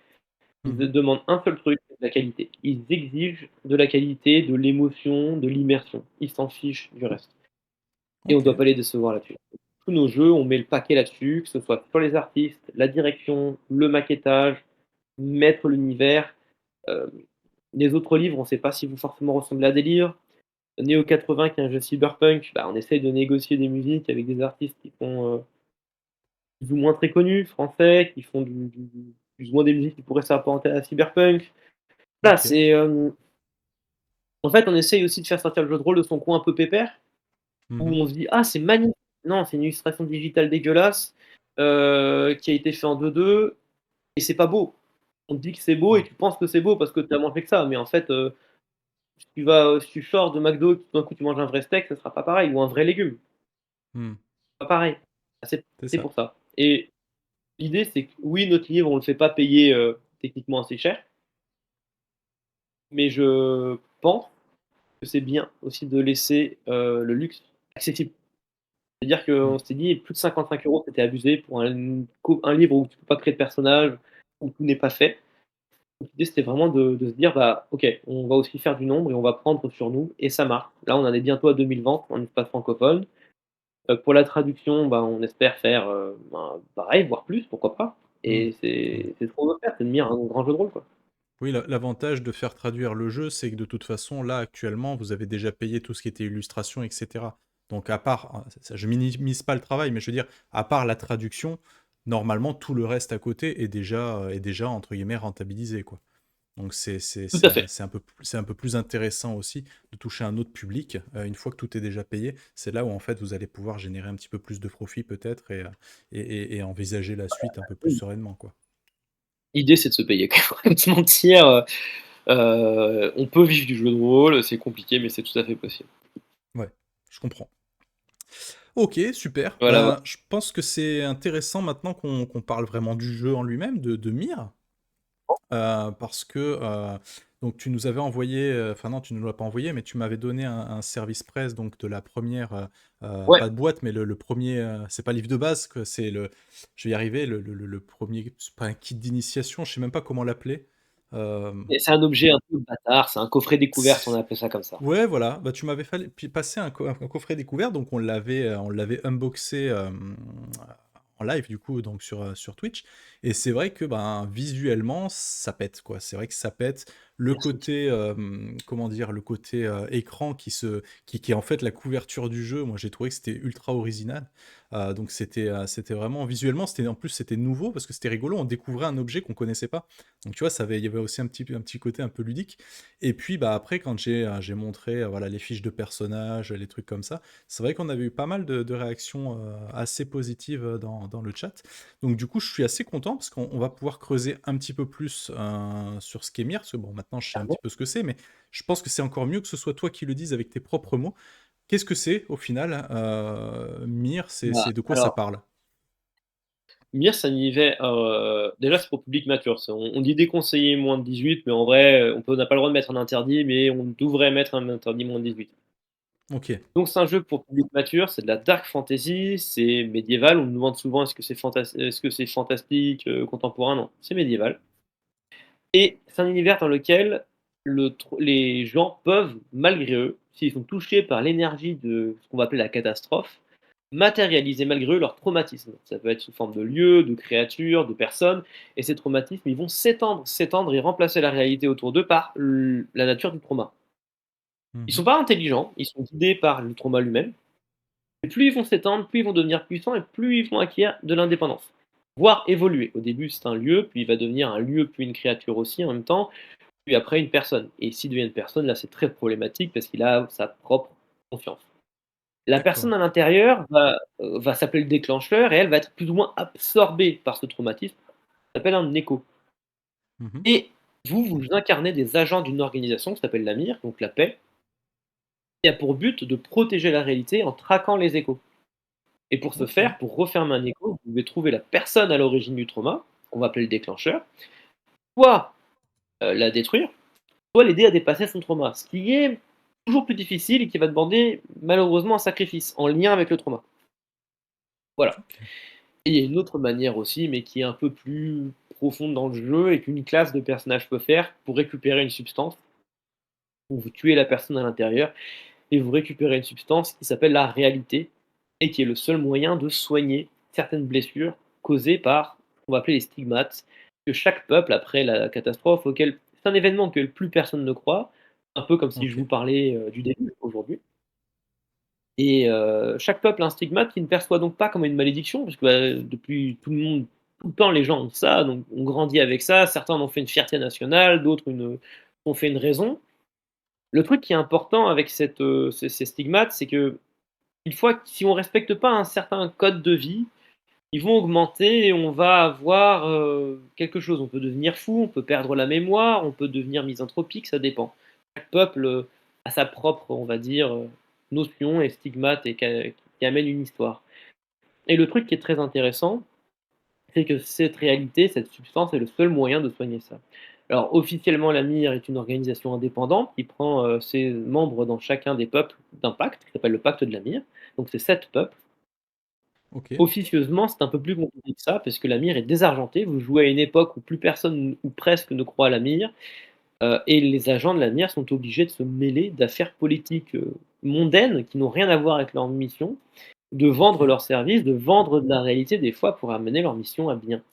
B: Ils
A: Mmh.
B: demandent un seul truc, c'est de la qualité. Ils exigent de la qualité, de l'émotion, de l'immersion. Ils s'en fichent du reste. Et on ne doit
A: OK.
B: pas les décevoir là-dessus. Tous nos jeux, on met le paquet là-dessus, que ce soit sur les artistes, la direction, le maquettage, mettre l'univers. Euh, les autres livres, on ne sait pas si vous forcément ressemblez à des livres. Neo 80, qui est un jeu cyberpunk, bah, on essaye de négocier des musiques avec des artistes qui sont plus ou moins très connus, français, qui font plus ou moins des musiques qui pourraient s'apparenter à la cyberpunk. Là,
A: OK.
B: c'est en fait, on essaye aussi de faire sortir le jeu de rôle de son coin un peu pépère, où
A: Mmh.
B: on se dit ah c'est magnifique. Non, c'est une illustration digitale dégueulasse qui a été fait en 2:2 et c'est pas beau. On te dit que c'est beau et
A: Mmh.
B: tu penses que c'est beau parce que tu as mangé que ça, mais en fait, si tu sors de McDo et que tout d'un coup tu manges un vrai steak, ça sera pas pareil, ou un vrai légume,
A: Mmh.
B: pas pareil. Ah,
A: C'est
B: c'est
A: ça.
B: pour ça. Et l'idée, c'est que oui, notre livre, on le fait pas payer techniquement assez cher, mais je pense que c'est bien aussi de laisser le luxe accessible. C'est-à-dire
A: Mmh.
B: qu'on s'est dit plus de 55 € c'était abusé pour un livre où tu peux pas créer de personnage, où tout n'est pas fait. Donc l'idée, c'était vraiment de se dire bah ok, on va aussi faire du nombre et on va prendre sur nous et ça marche. Là, on en est bientôt à 2000 ventes en espace francophone. Pour la traduction, bah, on espère faire ben, pareil, voire plus, pourquoi pas.
A: Mmh.
B: Et
A: Mmh.
B: c'est ce qu'on veut faire, c'est de devenir un grand jeu de rôle quoi.
A: Oui, l'avantage de faire traduire le jeu, c'est que de toute façon, là, actuellement, vous avez déjà payé tout ce qui était illustration, et cetera. Donc à part, je minimise pas le travail, mais je veux dire, à part la traduction, normalement, tout le reste à côté est déjà entre guillemets rentabilisé, quoi. Donc
B: Tout à fait.
A: c'est un peu plus intéressant aussi de toucher un autre public. Une fois que tout est déjà payé, c'est là où en fait vous allez pouvoir générer un petit peu plus de profit peut-être et envisager la suite un peu plus
B: Oui.
A: sereinement, quoi.
B: L'idée, c'est de se payer, quoi. Pas se mentir, on peut vivre du jeu de rôle, c'est compliqué, mais c'est tout à fait possible.
A: Ouais, je comprends. Ok, super.
B: Voilà, voilà.
A: Ben, je pense que c'est intéressant maintenant qu'on parle vraiment du jeu en lui-même, de Myr, parce que donc tu nous avais envoyé, enfin non, tu ne nous l'as pas envoyé, mais tu m'avais donné un service presse donc de la première,
B: Ouais,
A: pas de boîte, mais le premier, c'est pas livre de base, que c'est je vais y arriver, le premier, c'est pas un kit d'initiation, je sais même pas comment l'appeler. Euh,
B: et c'est un objet un peu bâtard, c'est un coffret découverte, on a appelé ça comme ça.
A: Ouais, voilà, bah, tu m'avais puis passé un coffret découvert, donc on l'avait unboxé en live du coup, donc sur Twitch. Et c'est vrai que ben, visuellement, ça pète quoi. C'est vrai que ça pète. le
B: Merci.
A: côté, comment dire? Le côté, écran qui est en fait la couverture du jeu, moi j'ai trouvé que c'était ultra original. Donc c'était vraiment visuellement, c'était nouveau parce que c'était rigolo, on découvrait un objet qu'on connaissait pas. Donc tu vois, il y avait aussi un petit côté un peu ludique et puis, bah, après quand j'ai montré, voilà les fiches de personnages, les trucs comme ça, c'est vrai qu'on avait eu pas mal de réactions, assez positives, dans le chat. Donc du coup, je suis assez content parce qu'on va pouvoir creuser un petit peu plus sur Skemir, parce que bon, maintenant je sais un petit peu ce que c'est, mais je pense que c'est encore mieux que ce soit toi qui le dises avec tes propres mots. Qu'est-ce que c'est au final Mir,
B: Bah,
A: c'est de quoi ça
B: alors,
A: parle?
B: Mir, c'est un univers, déjà, c'est pour public mature. On dit déconseillé moins de 18, mais en vrai, on n'a pas le droit de mettre un interdit, mais on devrait mettre un interdit moins de 18.
A: Ok.
B: Donc c'est un jeu pour public mature, c'est de la dark fantasy, c'est médiéval. On nous demande souvent est-ce que c'est fantastique, contemporain? Non, c'est médiéval. Et c'est un univers dans lequel les gens peuvent, malgré eux, s'ils sont touchés par l'énergie de ce qu'on va appeler la catastrophe, matérialiser malgré eux leur traumatisme. Ça peut être sous forme de lieux, de créatures, de personnes, et ces traumatismes, ils vont s'étendre et remplacer la réalité autour d'eux par la nature du trauma. Ils sont
A: Mhm.
B: pas intelligents, ils sont guidés par le trauma lui-même, et plus ils vont s'étendre, plus ils vont devenir puissants, et plus ils vont acquérir de l'indépendance, voire évoluer. Au début, c'est un lieu, puis il va devenir un lieu, puis une créature aussi en même temps, puis après une personne. Et s'il devient une personne, là, c'est très problématique parce qu'il a sa propre conscience. La
A: D'accord.
B: personne à l'intérieur va s'appeler le déclencheur et elle va être plus ou moins absorbée par ce traumatisme. Ça s'appelle un écho.
A: Mhm.
B: Et vous incarnez des agents d'une organisation qui s'appelle la MIR, donc la paix, qui a pour but de protéger la réalité en traquant les échos. Et pour ce
A: Ok.
B: faire, pour refermer un écho, vous devez trouver la personne à l'origine du trauma, qu'on va appeler le déclencheur, soit la détruire, soit l'aider à dépasser son trauma. Ce qui est toujours plus difficile et qui va demander malheureusement un sacrifice en lien avec le trauma. Voilà.
A: Ok.
B: Et il y a une autre manière aussi, mais qui est un peu plus profonde dans le jeu et qu'une classe de personnages peut faire pour récupérer une substance, où vous tuez la personne à l'intérieur et vous récupérez une substance qui s'appelle la réalité et qui est le seul moyen de soigner certaines blessures causées par ce qu'on va appeler les stigmates, que chaque peuple, après la catastrophe, auquel c'est un événement auquel plus personne ne croit, un peu comme si je
A: Ok.
B: vous parlais du début aujourd'hui. Et chaque peuple a un stigmate qui ne perçoit donc pas comme une malédiction, parce que, depuis tout le temps, les gens ont ça, donc on grandit avec ça. Certains en ont fait une fierté nationale, d'autres ont fait une raison. Le truc qui est important avec ces stigmates, c'est que une fois que si on respecte pas un certain code de vie, ils vont augmenter et on va avoir, quelque chose. On peut devenir fou, on peut perdre la mémoire, on peut devenir misanthropique, ça dépend. Chaque peuple, a sa propre, on va dire, notion et stigmate et qui amène une histoire. Et le truc qui est très intéressant, c'est que cette réalité, cette substance est le seul moyen de soigner ça. Alors officiellement, la MIR est une organisation indépendante qui prend, ses membres dans chacun des peuples d'un pacte, qui s'appelle le pacte de la MIR. Donc c'est 7 peuples.
A: Ok.
B: Officieusement, c'est un peu plus compliqué que ça, parce que la mire est désargentée. Vous jouez à une époque où plus personne ou presque ne croit à la mire, et les agents de la mire sont obligés de se mêler d'affaires politiques, mondaines qui n'ont rien à voir avec leur mission, de vendre
A: Ok.
B: leurs services, de vendre de la réalité des fois pour amener leur mission à bien.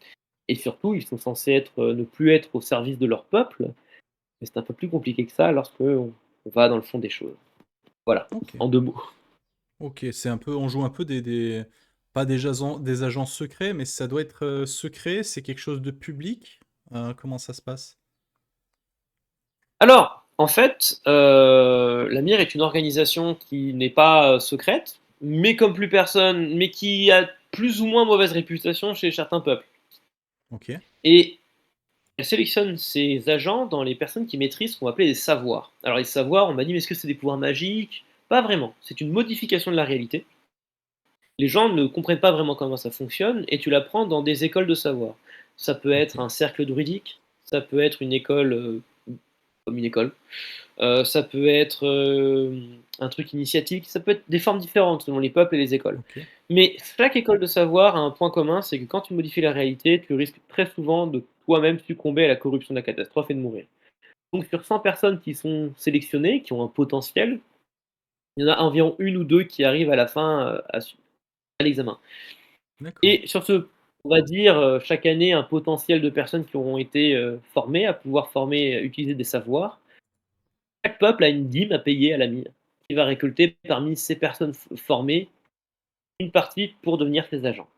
B: Et surtout, ils sont censés ne plus être au service de leur peuple, mais c'est un peu plus compliqué que ça lorsque on va dans le fond des choses. Voilà,
A: Ok.
B: en 2 mots.
A: Ok. On joue un peu pas des agents secrets, mais ça doit être secret. C'est quelque chose de public. Comment ça se passe?
B: Alors, en fait, la MIR est une organisation qui n'est pas, secrète, mais comme plus personne mais qui a plus ou moins mauvaise réputation chez certains peuples
A: Ok.
B: et elle sélectionne ses agents dans les personnes qui maîtrisent ce qu'on va appeler des savoirs. Alors les savoirs, on m'a dit: «Mais est-ce que c'est des pouvoirs magiques?» Pas vraiment, c'est une modification de la réalité. Les gens ne comprennent pas vraiment comment ça fonctionne et tu l'apprends dans des écoles de savoir. Ça peut être
A: Ok.
B: un cercle druidique, ça peut être une école, comme une école. Ça peut être, un truc initiatique, ça peut être des formes différentes selon les peuples et les écoles.
A: Ok.
B: Mais chaque école de savoir a un point commun, c'est que quand tu modifies la réalité, tu risques très souvent de toi-même succomber à la corruption de la catastrophe et de mourir. Donc sur 100 personnes qui sont sélectionnées, qui ont un potentiel, il y en a environ une ou 2 qui arrivent à la fin, à l'examen.
A: D'accord.
B: Et sur ce on va dire, chaque année un potentiel de personnes qui auront été, formées à pouvoir utiliser des savoirs. Chaque peuple a une dîme à payer à l'AMIR, qui va récolter parmi ces personnes formées, une partie pour devenir ses agents.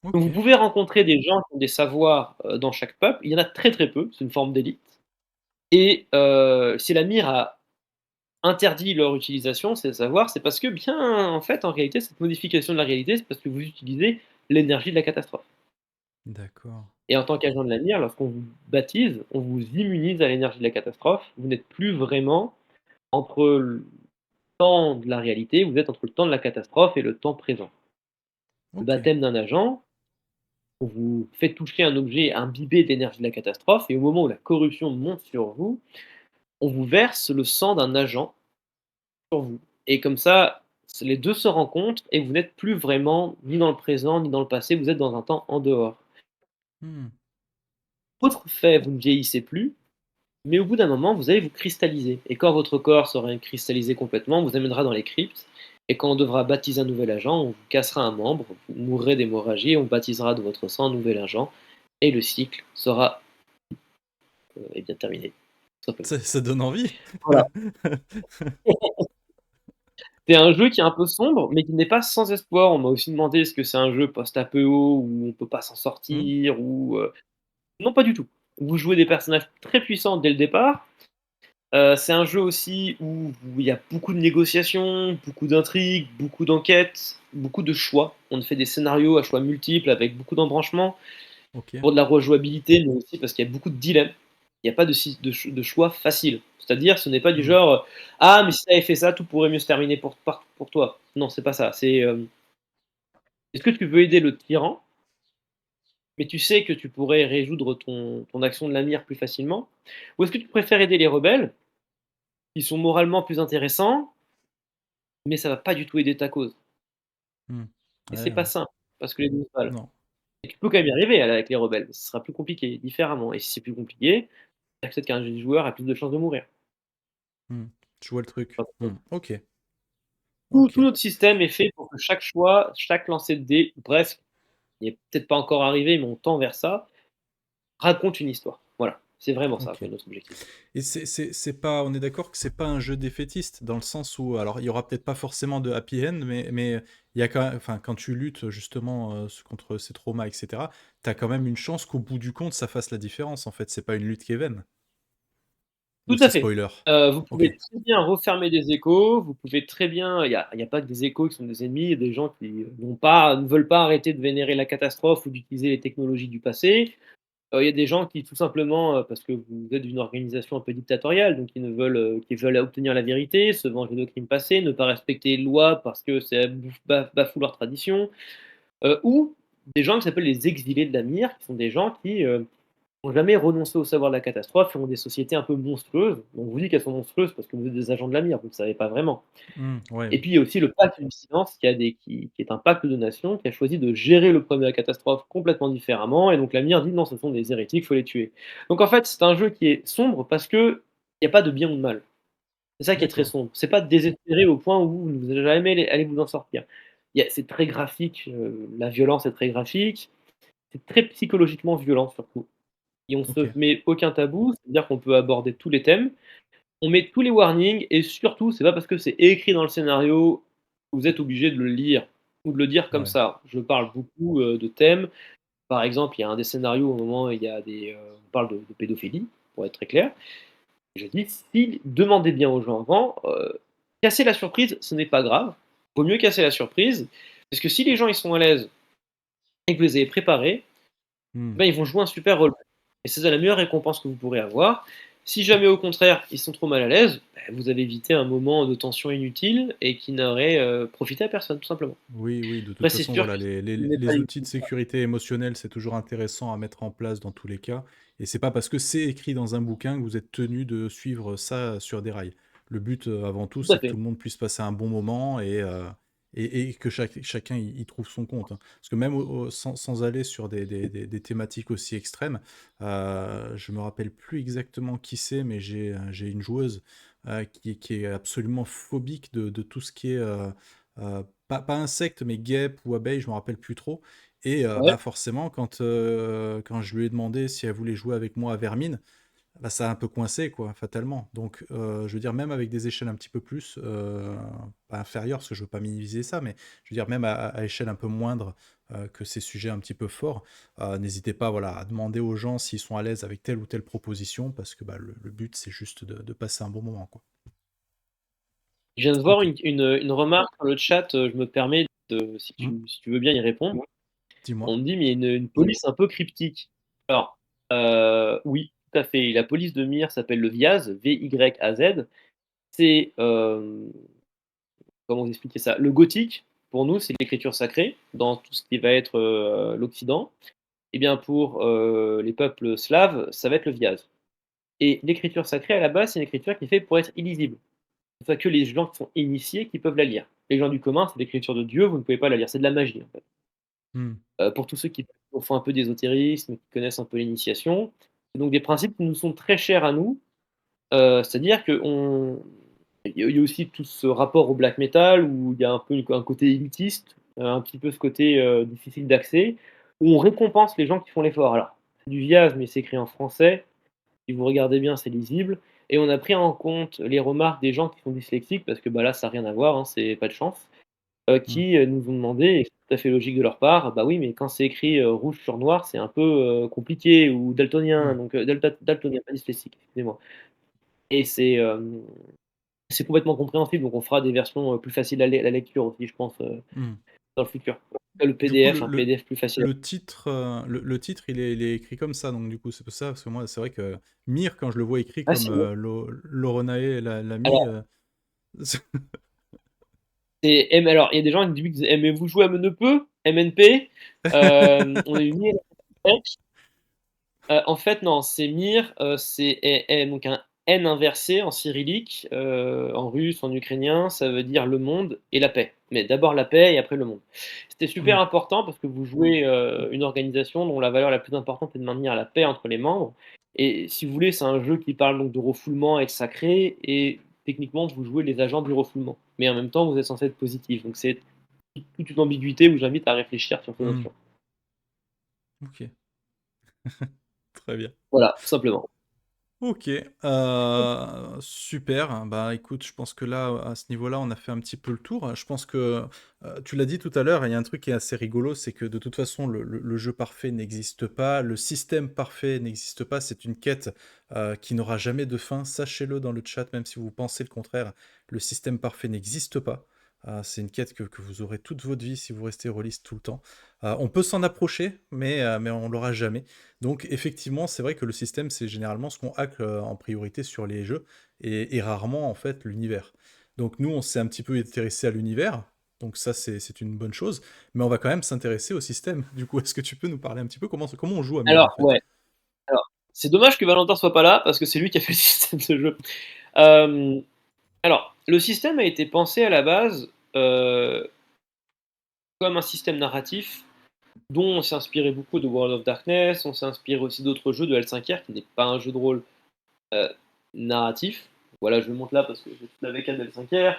B: Donc
A: Ok.
B: vous pouvez rencontrer des gens qui ont des savoirs, dans chaque peuple, il y en a très, très peu, c'est une forme d'élite et si l'AMIR a interdit leur utilisation, ces savoirs, c'est parce que bien, en fait, en réalité, cette modification de la réalité, c'est parce que vous utilisez l'énergie de la catastrophe.
A: D'accord.
B: Et en tant qu'agent de l'AMIR, lorsqu'on vous baptise, on vous immunise à l'énergie de la catastrophe. Vous n'êtes plus vraiment entre le temps de la réalité, vous êtes entre le temps de la catastrophe et le temps présent. Le
A: Ok.
B: baptême d'un agent, on vous fait toucher un objet imbibé d'énergie de la catastrophe et au moment où la corruption monte sur vous, on vous verse le sang d'un agent sur vous. Et comme ça, les 2 se rencontrent et vous n'êtes plus vraiment ni dans le présent, ni dans le passé, vous êtes dans un temps en dehors.
A: Hmm.
B: Autre fait, vous ne vieillissez plus, mais au bout d'un moment, vous allez vous cristalliser. Et quand votre corps sera cristallisé complètement, on vous amènera dans les cryptes. Et quand on devra baptiser un nouvel agent, on vous cassera un membre, vous mourrez d'hémorragie, et on baptisera de votre sang un nouvel agent. Et le cycle sera bien terminé. Tout simplement.
A: Ça donne envie.
B: Voilà. C'est un jeu qui est un peu sombre, mais qui n'est pas sans espoir. On m'a aussi demandé est-ce que c'est un jeu post-apéo où on peut pas s'en
A: Hmm.
B: sortir ou non, pas du tout. Vous jouez des personnages très puissants dès le départ. C'est un jeu aussi où il y a beaucoup de négociations, beaucoup d'intrigues, beaucoup d'enquêtes, beaucoup de choix. On fait des scénarios à choix multiples avec beaucoup d'embranchements
A: Ok.
B: pour de la rejouabilité, mais aussi parce qu'il y a beaucoup de dilemmes. Il n'y a pas de choix facile. C'est-à-dire, ce n'est pas du
A: Hmm.
B: genre ah, mais si tu avais fait ça, tout pourrait mieux se terminer pour toi. Non, c'est pas ça. C'est est-ce que tu veux aider le tyran, mais tu sais que tu pourrais résoudre ton action de la mire plus facilement? Ou est-ce que tu préfères aider les rebelles, qui sont moralement plus intéressants, mais ça va pas du tout aider ta cause?
A: Hmm.
B: Et
A: Ouais,
B: c'est pas
A: ouais.
B: simple, parce que les 2 se valent.
A: Non.
B: Et tu peux quand même y arriver avec les rebelles, mais ce sera plus compliqué, différemment. Et si c'est plus compliqué, peut-être qu'un joueur a plus de chances de mourir.
A: Hmm. Je vois le truc. Hmm. Ok.
B: Tout
A: Ok.
B: notre système est fait pour que chaque choix, chaque lancer de dés, ou presque, il est peut-être pas encore arrivé, mais on tend vers ça, raconte une histoire. Voilà, c'est vraiment ça,
A: Ok.
B: quoi, notre objectif.
A: Et c'est pas, on est d'accord que c'est pas un jeu défaitiste dans le sens où, alors il y aura peut-être pas forcément de happy end, mais il y a quand même, enfin quand tu luttes justement contre ces traumas, etc., t'as quand même une chance qu'au bout du compte ça fasse la différence. En fait, c'est pas une lutte qui est vaine. Ou
B: Tout à
A: c'est
B: fait.
A: spoiler.
B: Vous
A: Ok.
B: pouvez très bien refermer des échos, vous pouvez très bien il y a pas que des échos qui sont des ennemis, il y a des gens qui ne veulent pas arrêter de vénérer la catastrophe ou d'utiliser les technologies du passé. Il y a des gens qui tout simplement, parce que vous êtes une organisation un peu dictatoriale, donc qui veulent obtenir la vérité, se venger de crimes passés, ne pas respecter les lois parce que ça bafoue leurs traditions, ou des gens qui s'appellent les exilés de la mire, qui sont des gens qui, n'ont jamais renoncé au savoir de la catastrophe et ont des sociétés un peu monstrueuses. On vous dit qu'elles sont monstrueuses parce que vous êtes des agents de la mire, vous ne le savez pas vraiment.
A: Hmm, ouais,
B: Et
A: oui.
B: puis il y a aussi le pacte du silence qui est un pacte de nations qui a choisi de gérer le problème de la catastrophe complètement différemment. Et donc la mire dit non, ce sont des hérétiques, il faut les tuer. Donc en fait, c'est un jeu qui est sombre parce qu'il n'y a pas de bien ou de mal. C'est ça qui est très
A: D'accord.
B: sombre. C'est pas désespéré au point où vous ne allez jamais allez vous en sortir. C'est très graphique, la violence est très graphique, c'est très psychologiquement violent surtout. Et on
A: Ok.
B: se met aucun tabou, c'est-à-dire qu'on peut aborder tous les thèmes. On met tous les warnings et surtout, c'est pas parce que c'est écrit dans le scénario que vous êtes obligé de le lire ou de le dire comme
A: Ouais.
B: ça. Je parle beaucoup, de thèmes. Par exemple, il y a un des scénarios au moment où il y a on parle de pédophilie, pour être très clair. Je dis: «Si demandez bien aux gens avant, casser la surprise, ce n'est pas grave. Vaut mieux casser la surprise, parce que si les gens ils sont à l'aise et que vous les avez préparés,
A: Hmm.
B: ben, ils vont jouer un super rôle et c'est ça la meilleure récompense que vous pourrez avoir. Si jamais au contraire, ils sont trop mal à l'aise, vous avez évité un moment de tension inutile et qui n'aurait, profité à personne, tout simplement.
A: Oui, oui, de toute
B: Après c'est
A: façon,
B: sûr
A: voilà,
B: que ce n'est pas
A: les
B: une
A: outils de sécurité émotionnelle, c'est toujours intéressant à mettre en place dans tous les cas. Et c'est pas parce que c'est écrit dans un bouquin que vous êtes tenu de suivre ça sur des rails. Le but, avant tout,
B: tout à
A: c'est que tout
B: fait,
A: le monde puisse passer un bon moment et que chacun y trouve son compte, hein. Parce que même sans aller sur des thématiques aussi extrêmes, je me rappelle plus exactement qui c'est, mais j'ai une joueuse qui est absolument phobique de tout ce qui est pas insectes, mais guêpes ou abeilles, je me rappelle plus trop. Et
B: Ouais.
A: bah, forcément, quand je lui ai demandé si elle voulait jouer avec moi à Vermine, bah, ça a un peu coincé, quoi, fatalement. Donc, je veux dire, même avec des échelles un petit peu plus pas inférieures, parce que je veux pas minimiser ça, mais je veux dire, même à échelle un peu moindre que ces sujets un petit peu forts, n'hésitez pas, voilà, à demander aux gens s'ils sont à l'aise avec telle ou telle proposition, parce que bah, le but, c'est juste de passer un bon moment, quoi.
B: Je viens de voir
A: Ok.
B: une remarque sur le chat, je me permets de,
A: Hmm.
B: si tu veux bien y répondre.
A: Dis-moi.
B: On me dit, mais il y a une police un peu cryptique. Alors, oui, tout à fait. La police de Myr s'appelle le Vyaz, V-Y-A-Z. C'est, comment vous expliquer ça? Le gothique, pour nous, c'est l'écriture sacrée, dans tout ce qui va être l'Occident. Et bien, pour les peuples slaves, ça va être le Vyaz. Et l'écriture sacrée, à la base, c'est une écriture qui est faite pour être illisible. C'est que les gens qui sont initiés qui peuvent la lire. Les gens du commun, c'est l'écriture de Dieu, vous ne pouvez pas la lire. C'est de la magie, en fait.
A: Hmm.
B: Pour tous ceux qui font un peu d'ésotérisme, qui connaissent un peu l'initiation, c'est donc des principes qui nous sont très chers à nous. C'est-à-dire qu'il y a aussi tout ce rapport au black metal où il y a un peu un côté élitiste, un petit peu ce côté difficile d'accès, où on récompense les gens qui font l'effort. Alors, c'est du viage, mais c'est écrit en français. Si vous regardez bien, c'est lisible. Et on a pris en compte les remarques des gens qui sont dyslexiques, parce que bah, là, ça n'a rien à voir, hein, c'est pas de chance,
A: Hmm.
B: qui nous ont demandé, et c'est tout à fait logique de leur part, bah oui, mais quand c'est écrit rouge sur noir, c'est un peu compliqué, ou daltonien,
A: Hmm.
B: donc daltonien, pas dyslexique, excusez-moi. Et c'est complètement compréhensible, donc on fera des versions plus faciles à la lecture aussi, je pense,
A: Hmm.
B: dans le futur. Le
A: Du coup,
B: PDF, un PDF plus facile.
A: le titre il est écrit comme ça, donc du coup, c'est pour ça, parce que moi, c'est vrai que Mir, quand je le vois écrit
B: Ah,
A: comme Loronae l'a mis,
B: alors, alors, il y a des gens qui disent aimez-vous jouer à Menepeu MNP On est unis. En fait, non, c'est Mir, c'est donc un N inversé en cyrillique, en russe, en ukrainien, ça veut dire le monde et la paix. Mais d'abord la paix et après le monde. C'était
A: Hmm.
B: super important parce que vous jouez une organisation dont la valeur la plus importante est de maintenir la paix entre les membres. Et si vous voulez, c'est un jeu qui parle donc de refoulement et de sacré, et techniquement, vous jouez les agents du refoulement. Mais en même temps, vous êtes censé être positif. Donc c'est toute une ambiguïté où j'invite à réfléchir sur ces
A: Hmm.
B: notions.
A: Ok, très bien.
B: Voilà, tout simplement.
A: Ok, super. Bah écoute, je pense que là, à ce niveau-là, on a fait un petit peu le tour. Je pense que tu l'as dit tout à l'heure, il y a un truc qui est assez rigolo, c'est que de toute façon, le jeu parfait n'existe pas, le système parfait n'existe pas. C'est une quête qui n'aura jamais de fin. Sachez-le dans le chat, même si vous pensez le contraire, le système parfait n'existe pas. C'est une quête que vous aurez toute votre vie si vous restez rôliste tout le temps. On peut s'en approcher, mais on l'aura jamais. Donc effectivement, c'est vrai que le système, c'est généralement ce qu'on hack en priorité sur les jeux, et rarement en fait l'univers. Donc nous, on s'est un petit peu intéressé à l'univers, donc ça c'est une bonne chose, mais on va quand même s'intéresser au système. Du coup, est-ce que tu peux nous parler un petit peu comment on joue à Mir en
B: Alors,
A: fait?
B: ouais. Alors, c'est dommage que Valentin soit pas là parce que c'est lui qui a fait le système de jeu. Euh, alors, le système a été pensé à la base comme un système narratif dont on s'est inspiré beaucoup de World of Darkness, on s'est inspiré aussi d'autres jeux de L5R qui n'est pas un jeu de rôle euh, narratif. Voilà, je le montre là parce que j'ai toute la bécane de L5R.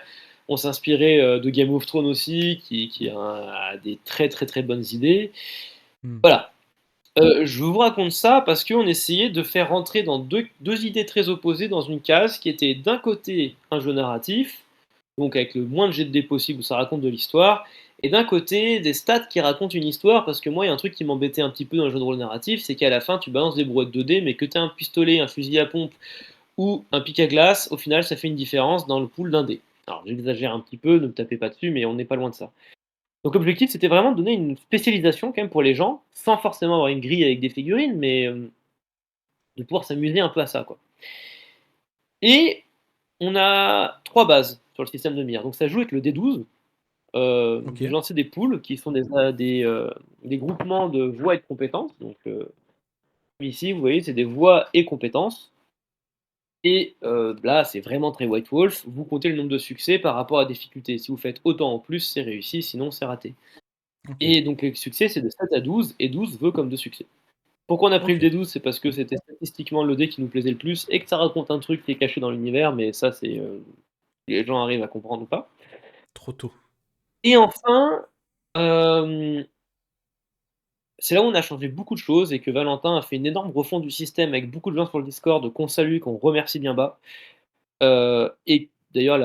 B: On s'est inspiré de Game of Thrones aussi, qui a des très très très bonnes idées.
A: Hmm.
B: Voilà, je vous raconte ça parce qu'on essayait de faire rentrer dans deux idées très opposées dans une case qui était d'un côté un jeu narratif, donc avec le moins de jets de dés possible où ça raconte de l'histoire, et d'un côté des stats qui racontent une histoire, parce que moi il y a un truc qui m'embêtait un petit peu dans le jeu de rôle narratif, c'est qu'à la fin tu balances des brouettes de dés, mais que tu as un pistolet, un fusil à pompe ou un pic à glace, au final ça fait une différence dans le pool d'un dé. Alors j'exagère un petit peu, ne me tapez pas dessus, mais on n'est pas loin de ça. Donc l'objectif, c'était vraiment de donner une spécialisation quand même pour les gens, sans forcément avoir une grille avec des figurines, mais de pouvoir s'amuser un peu à ça, quoi. Et on a trois bases sur le système de mire. Donc ça joue avec le D12.
A: Ok,
B: Vous lancez des poules qui sont des groupements de voix et de compétences. Donc ici, vous voyez, c'est des voix et compétences. Et là, c'est vraiment très White Wolf. Vous comptez le nombre de succès par rapport à la difficulté. Si vous faites autant en plus, c'est réussi, sinon c'est raté.
A: ok,
B: Et donc le succès, c'est de 7 à 12, et 12 veut comme de succès. Pourquoi on a pris le
A: ok,
B: D12? C'est parce que c'était statistiquement le dé qui nous plaisait le plus et que ça raconte un truc qui est caché dans l'univers, mais ça, c'est les gens arrivent à comprendre ou pas.
A: trop tôt.
B: Et enfin, euh, c'est là où on a changé beaucoup de choses et que Valentin a fait une énorme refonte du système avec beaucoup de gens sur le Discord qu'on salue, qu'on remercie bien bas. Et d'ailleurs,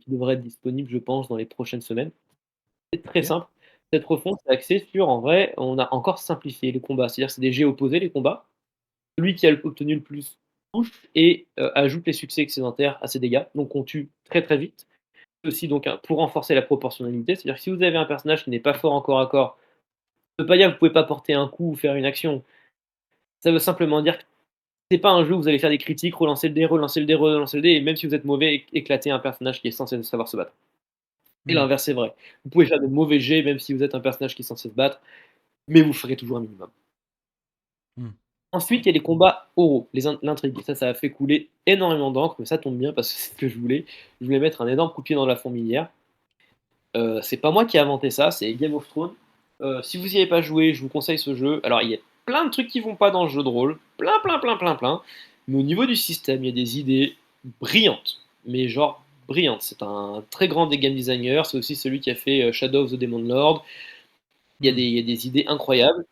B: qui devrait être disponible, je pense, dans les prochaines semaines. C'est très
A: Ok.
B: simple. Cette refonte est axée sur, en vrai, on a encore simplifié les combats. C'est-à-dire, c'est des jets opposés, les combats. Celui qui a obtenu le plus touche et ajoute les succès excédentaires à ses dégâts. Donc, on tue très très vite. Aussi, donc, pour renforcer la proportionnalité, c'est-à-dire que si vous avez un personnage qui n'est pas fort en corps à corps, ça veut pas dire que vous pouvez pas porter un coup ou faire une action. Ça veut simplement dire que c'est pas un jeu où vous allez faire des critiques, relancer le dé, relancer le dé, relancer le dé, et même si vous êtes mauvais, éclater un personnage qui est censé savoir se battre. Et
A: Hmm.
B: l'inverse est vrai. Vous pouvez faire de mauvais jets, même si vous êtes un personnage qui est censé se battre, mais vous ferez toujours un minimum.
A: Hmm.
B: Ensuite, il y a les combats oraux, l'intrigue. Ça a fait couler énormément d'encre, mais ça tombe bien parce que c'est ce que je voulais. Je voulais mettre un énorme coup de pied dans la fourmilière. C'est pas moi qui ai inventé ça, c'est Game of Thrones. Si vous n'y avez pas joué, je vous conseille ce jeu. Alors, il y a plein de trucs qui vont pas dans le jeu de rôle, plein, plein, plein, plein, plein. Mais au niveau du système, il y a des idées brillantes, mais genre brillantes. C'est un très grand des game designers, c'est aussi celui qui a fait Shadow of the Demon Lord.
A: Hmm.
B: Il y a des idées incroyables.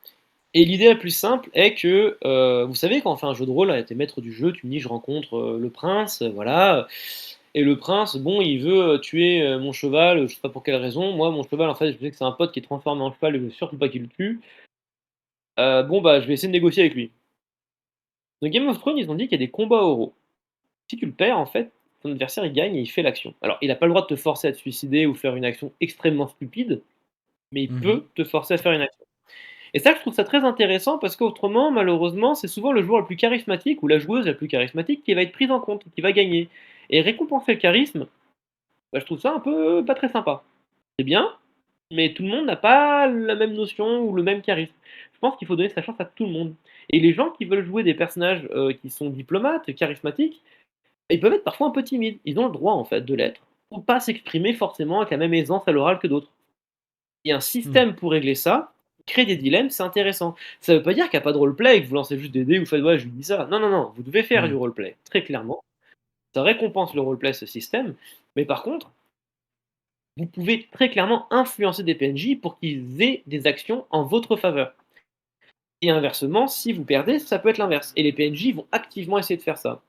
B: Et l'idée la plus simple est que, vous savez, quand on fait un jeu de rôle, t'es maître du jeu, tu me dis: «Je rencontre, le prince», voilà, et le prince, bon, il veut, tuer, mon cheval, je sais pas pour quelle raison. Moi, mon cheval, en fait, je sais que c'est un pote qui est transformé en cheval et je veux surtout pas qu'il le tue. Bon, bah, je vais essayer de négocier avec lui. Dans Game of Thrones, ils ont dit qu'il y a des combats oraux. Si tu le perds, en fait, ton adversaire, il gagne et il fait l'action. Alors, il a pas le droit de te forcer à te suicider ou faire une action extrêmement stupide, mais il
A: Mhm.
B: peut te forcer à faire une action. Et ça, je trouve ça très intéressant parce qu'autrement, malheureusement, c'est souvent le joueur le plus charismatique ou la joueuse la plus charismatique qui va être prise en compte, qui va gagner. Et récompenser le charisme, bah, je trouve ça un peu pas très sympa. C'est bien, mais tout le monde n'a pas la même notion ou le même charisme. Je pense qu'il faut donner sa chance à tout le monde. Et les gens qui veulent jouer des personnages qui sont diplomates, charismatiques, ils peuvent être parfois un peu timides. Ils ont le droit, en fait, de l'être. Ou pas s'exprimer forcément avec la même aisance à l'oral que d'autres. Il y a un
A: Hmm.
B: système pour régler ça, créer des dilemmes, c'est intéressant. Ça veut pas dire qu'il y a pas de roleplay et que vous lancez juste des dés, vous faites: «Ouais, je lui dis ça». Non, non, non, vous devez faire du
A: Hmm.
B: roleplay, très clairement. Ça récompense le roleplay, ce système, mais par contre, vous pouvez très clairement influencer des PNJ pour qu'ils aient des actions en votre faveur. Et inversement, si vous perdez, ça peut être l'inverse et les PNJ vont activement essayer de faire ça.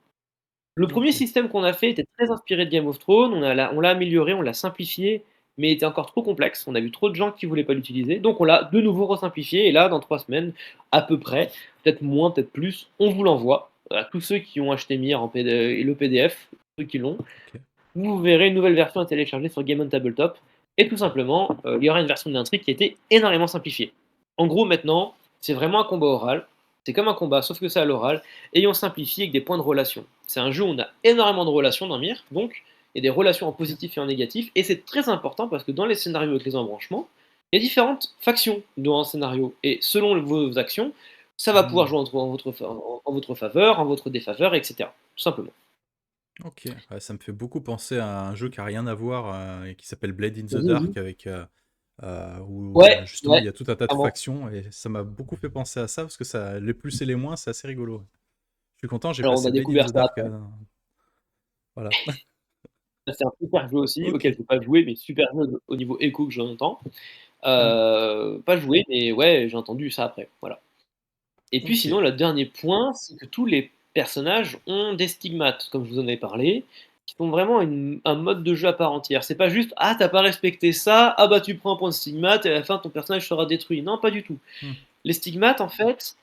B: Le premier
A: Ok.
B: système qu'on a fait était très inspiré de Game of Thrones, on l'a amélioré, on l'a simplifié, mais il était encore trop complexe. On a vu trop de gens qui voulaient pas l'utiliser, donc on l'a de nouveau resimplifié. Et là, dans 3 semaines, à peu près, peut-être moins, peut-être plus, on vous l'envoie à tous ceux qui ont acheté Mir en et le PDF, ceux qui l'ont.
A: Ok.
B: Vous verrez une nouvelle version à télécharger sur Game on Tabletop. Et tout simplement, il y aura une version de l'intrigue qui a été énormément simplifiée. En gros, maintenant, c'est vraiment un combat oral. C'est comme un combat, sauf que c'est à l'oral. Et on simplifie avec des points de relation. C'est un jeu où on a énormément de relations dans Mir, donc il y a des relations en
A: Ok.
B: positif et en négatif. Et c'est très important parce que dans les scénarios avec les embranchements, il y a différentes factions dans un scénario. Et selon vos actions, ça va pouvoir
A: Hmm.
B: jouer en votre faveur, en votre défaveur, etc. Tout simplement.
A: Ok. Ouais, ça me fait beaucoup penser à un jeu qui a rien à voir et qui s'appelle Blade in the
B: Vas-y, vas-y.
A: Dark avec où
B: Ouais,
A: justement
B: ouais,
A: il y a tout un tas de
B: clairement.
A: factions et ça m'a beaucoup fait penser à ça parce que ça, les plus et les moins, c'est assez rigolo. Je suis content, j'ai
B: Alors on
A: passé
B: a
A: Blade in
B: découvert
A: the
B: ça
A: Dark.
B: après.
A: Voilà.
B: C'est un super jeu aussi,
A: Ok.
B: auquel je n'ai pas joué, mais super jeu au niveau écho que j'entends.
A: Hmm.
B: Pas joué, mais ouais, j'ai entendu ça après. Voilà. Et puis
A: Ok.
B: sinon, le dernier point, c'est que tous les personnages ont des stigmates, comme je vous en avais parlé, qui sont vraiment un mode de jeu à part entière. C'est pas juste ah t'as pas respecté ça, ah bah tu prends un point de stigmate et à la fin ton personnage sera détruit. Non, pas du tout.
A: Hmm.
B: Les stigmates en fait,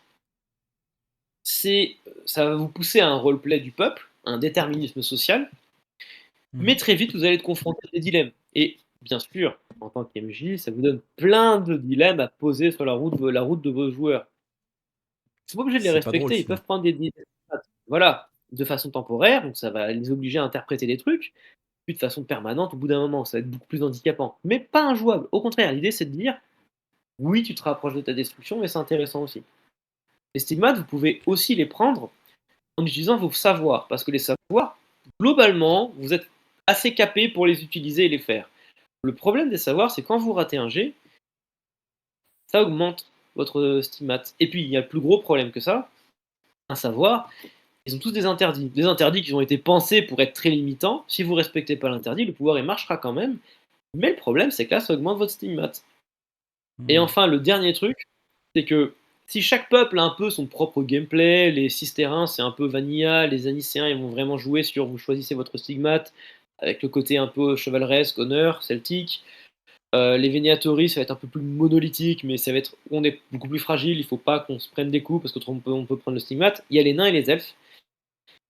B: ça va vous pousser à un roleplay du peuple, un déterminisme social. Mais
A: Mhm.
B: très vite, vous allez être confronté à des dilemmes. Et bien sûr, en tant qu'MJ, ça vous donne plein de dilemmes à poser sur la route de vos joueurs. Ils sont pas obligés de les
A: C'est pas drôle
B: respecter, ils
A: sinon.
B: peuvent prendre des dilemmes, voilà, de façon temporaire, donc ça va les obliger à interpréter des trucs, puis de façon permanente, au bout d'un moment, ça va être beaucoup plus handicapant. Mais pas injouable. Au contraire, l'idée c'est de dire, oui, tu te rapproches de ta destruction, mais c'est intéressant aussi. Les stigmates, vous pouvez aussi les prendre en utilisant vos savoirs, parce que les savoirs, globalement, vous êtes assez capé pour les utiliser et les faire. Le problème des savoirs, c'est quand vous ratez un jet, ça augmente votre stigmate. Et puis, il y a le plus gros problème que ça, un savoir, ils ont tous des interdits. Des interdits qui ont été pensés pour être très limitants. Si vous respectez pas l'interdit, le pouvoir il marchera quand même. Mais le problème, c'est que là, ça augmente votre stigmate. Et
A: Hmm.
B: enfin, le dernier truc, c'est que si chaque peuple a un peu son propre gameplay, les Cisterciens c'est un peu vanilla, les Anicéens ils vont vraiment jouer sur vous choisissez votre stigmate, avec le côté un peu chevaleresque, honneur, celtique. Les Vénéatories ça va être un peu plus monolithique, mais ça va être on est beaucoup plus fragile, il faut pas qu'on se prenne des coups parce qu'autrement on peut prendre le stigmate. Il y a les nains et les elfes.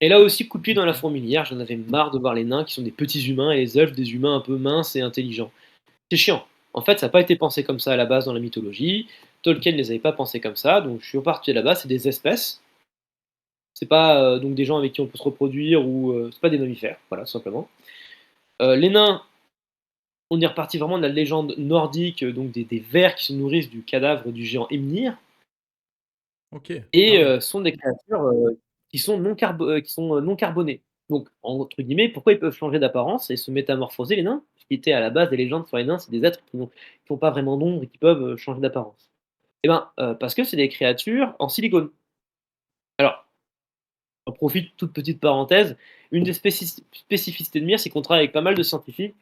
B: Et là aussi, coup de pied dans la
A: Ok.
B: fourmilière, j'en avais marre de voir les nains qui sont des petits humains et les elfes des humains un peu minces et intelligents. C'est chiant. En fait, ça n'a pas été pensé comme ça à la base dans la mythologie. Tolkien ne les avait pas pensés comme ça, donc je suis reparti là-bas, c'est des espèces. C'est pas donc des gens avec qui on peut se reproduire ou c'est pas des mammifères, voilà, tout simplement. Les nains, on est reparti vraiment de la légende nordique, donc des vers qui se nourrissent du cadavre du géant Ymnir,
A: Ok. Ah
B: et
A: oui.
B: sont des créatures qui sont non carbonées. Donc, entre guillemets, pourquoi ils peuvent changer d'apparence et se métamorphoser, les nains? Ce qui était à la base des légendes sur les nains, c'est des êtres qui n'ont pas vraiment d'ombre et qui peuvent changer d'apparence. Eh ben, parce que c'est des créatures en silicone. Alors, j'en profite, toute petite parenthèse, une des spécificités de Mir, c'est qu'on travaille avec pas mal de scientifiques.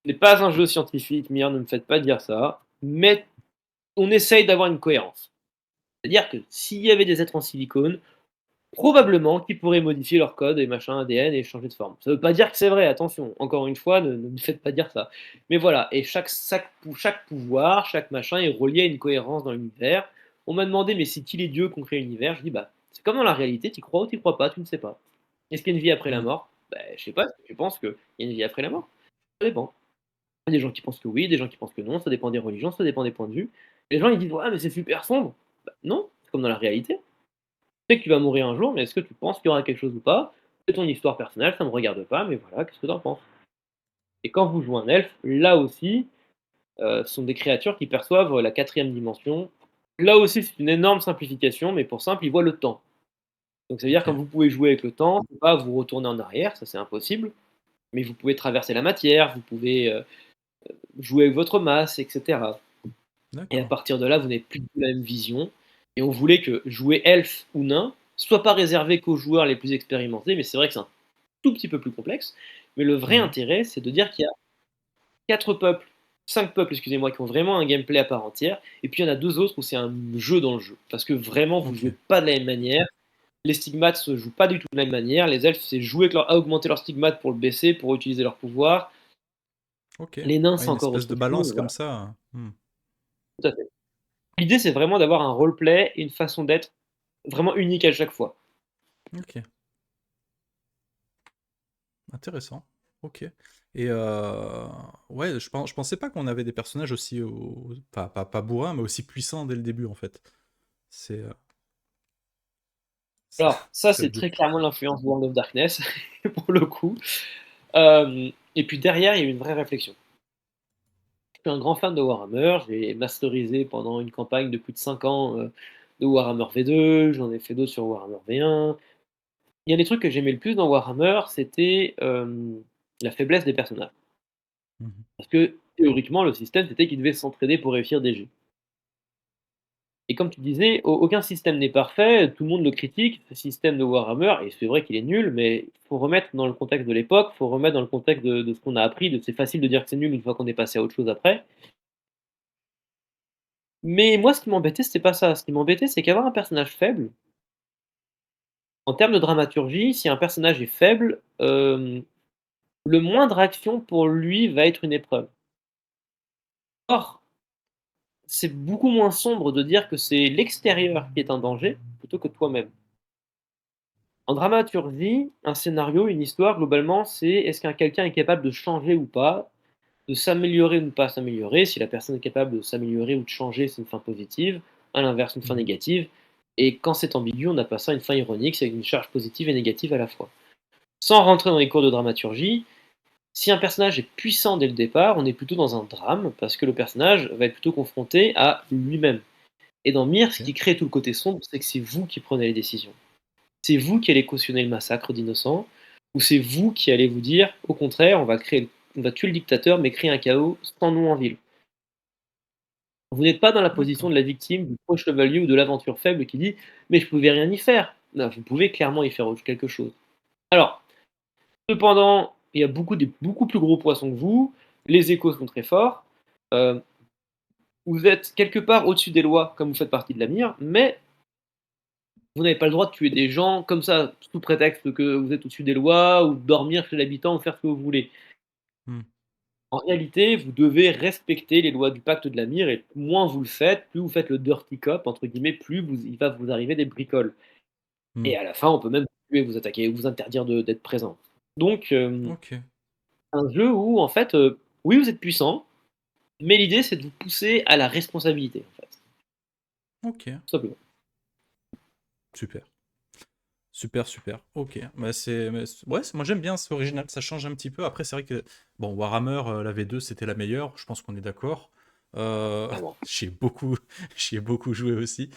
B: Ce n'est pas un jeu scientifique, Mir, ne me faites pas dire ça, mais on essaye d'avoir une cohérence. C'est-à-dire que s'il y avait des êtres en silicone, probablement qu'ils pourraient modifier leur code et machin ADN et changer de forme. Ça veut pas dire que c'est vrai, attention, encore une fois, ne me faites pas dire ça. Mais voilà, et chaque pouvoir, chaque machin est relié à une cohérence dans l'univers. On m'a demandé, mais c'est qui les dieux qui ont créé l'univers? Je dis, bah, c'est comme dans la réalité, tu crois ou tu crois pas, tu ne sais pas. Est-ce qu'il y a une vie après la
A: Hmm.
B: mort? Bah, je sais pas, tu penses qu'il y a une vie après la mort? Ça dépend. Il y a des gens qui pensent que oui, des gens qui pensent que non, ça dépend des religions, ça dépend des points de vue. Les gens ils disent, ouais, mais c'est super sombre. Bah, non, c'est comme dans la réalité. Tu sais que tu vas mourir un jour, mais est-ce que tu penses qu'il y aura quelque chose ou pas? C'est ton histoire personnelle, ça me regarde pas, mais voilà, qu'est-ce que t'en penses? Et quand vous jouez un elfe, là aussi, ce sont des créatures qui perçoivent la quatrième dimension. Là aussi, c'est une énorme simplification, mais pour simple, ils voient le temps. Donc ça veut dire
A: Ok.
B: quand vous pouvez jouer avec le temps, c'est pas vous retourner en arrière, ça c'est impossible, mais vous pouvez traverser la matière, vous pouvez jouer avec votre masse, etc. Et à
A: D'accord.
B: partir de là, vous n'avez plus du tout la même vision. Et on voulait que jouer elfe ou nain soit pas réservé qu'aux joueurs les plus expérimentés, mais c'est vrai que c'est un tout petit peu plus complexe. Mais le vrai
A: Mhm.
B: intérêt, c'est de dire qu'il y a 4 peuples, 5 peuples, excusez-moi, qui ont vraiment un gameplay à part entière, et puis il y en a 2 autres où c'est un jeu dans le jeu. Parce que vraiment, vous
A: Ok.
B: jouez pas de la même manière. Les stigmates se jouent pas du tout de la même manière. Les elfes, c'est jouer avec à augmenter leur stigmate pour le baisser, pour utiliser leur pouvoir.
A: Ok.
B: Les nains,
A: Ouais,
B: c'est
A: une
B: encore
A: espèce de
B: autre chose.
A: balance comme
B: Voilà,
A: ça. Hmm.
B: tout à fait. L'idée, c'est vraiment d'avoir un roleplay et une façon d'être vraiment unique à chaque fois.
A: Ok. Intéressant. Ok. Et ouais, je pensais pas qu'on avait des personnages aussi, pas bourrins, mais aussi puissants dès le début en fait. C'est c'est
B: Alors, ça,
A: c'est le
B: c'est
A: but.
B: très clairement l'influence World of Darkness, pour le coup. Et puis derrière, il y a eu une vraie réflexion. Je suis un grand fan de Warhammer, j'ai masterisé pendant une campagne de plus de 5 ans de Warhammer V2, j'en ai fait d'autres sur Warhammer V1. Il y a des trucs que j'aimais le plus dans Warhammer, c'était la faiblesse des personnages.
A: Mhm.
B: Parce que théoriquement, le système, c'était qu'ils devaient s'entraider pour réussir des jeux. Et comme tu disais, aucun système n'est parfait, tout le monde le critique, ce système de Warhammer, et c'est vrai qu'il est nul, mais il faut remettre dans le contexte de l'époque, il faut remettre dans le contexte de ce qu'on a appris, c'est facile de dire que c'est nul une fois qu'on est passé à autre chose après. Mais moi, ce qui m'embêtait, c'était pas ça. Ce qui m'embêtait, c'est qu'avoir un personnage faible, en termes de dramaturgie, si un personnage est faible, le moindre action pour lui va être une épreuve. Or, c'est beaucoup moins sombre de dire que c'est l'extérieur qui est un danger plutôt que toi-même. En dramaturgie, un scénario, une histoire, globalement, c'est est-ce qu'un quelqu'un est capable de changer ou pas, de s'améliorer ou ne pas s'améliorer. Si la personne est capable de s'améliorer ou de changer, c'est une fin positive. À l'inverse, une fin
A: Mhm.
B: négative. Et quand c'est ambigu, on appelle ça une fin ironique, c'est une charge positive et négative à la fois. Sans rentrer dans les cours de dramaturgie, si un personnage est puissant dès le départ, on est plutôt dans un drame, parce que le personnage va être plutôt confronté à lui-même. Et dans Mir, ce
A: Ok.
B: qui crée tout le côté sombre, c'est que c'est vous qui prenez les décisions. C'est vous qui allez cautionner le massacre d'innocents, ou c'est vous qui allez vous dire, au contraire, on va tuer le dictateur, mais créer un chaos sans nous en ville. Vous n'êtes pas dans la position
A: D'accord.
B: de la victime, du pro chevalier ou de l'aventure faible qui dit mais je pouvais rien y faire. Non, vous pouvez clairement y faire quelque chose. Alors, cependant, il y a beaucoup plus gros poissons que vous, les échos sont très forts. Euh, vous êtes quelque part au-dessus des lois, comme vous faites partie de l'AMIR, mais vous n'avez pas le droit de tuer des gens comme ça, sous prétexte que vous êtes au-dessus des lois, ou de dormir chez l'habitant, ou faire ce que vous voulez.
A: Hmm.
B: En réalité, vous devez respecter les lois du pacte de l'AMIR, et moins vous le faites, plus vous faites le dirty cop, entre guillemets, plus il va vous arriver des bricoles.
A: Hmm.
B: Et à la fin, on peut même vous tuer, vous attaquer, vous interdire d'être présent. Donc,
A: Ok.
B: un jeu où, en fait, oui, vous êtes puissant, mais l'idée, c'est de vous pousser à la responsabilité, en fait.
A: Ok.
B: Tout simplement.
A: Super. Super, super. Ok. Bah, ouais, moi j'aime bien, c'est original, ça change un petit peu. Après, c'est vrai que bon, Warhammer, la V2, c'était la meilleure, je pense qu'on est d'accord.
B: Vraiment.
A: J'y ai beaucoup, j'y ai beaucoup joué aussi.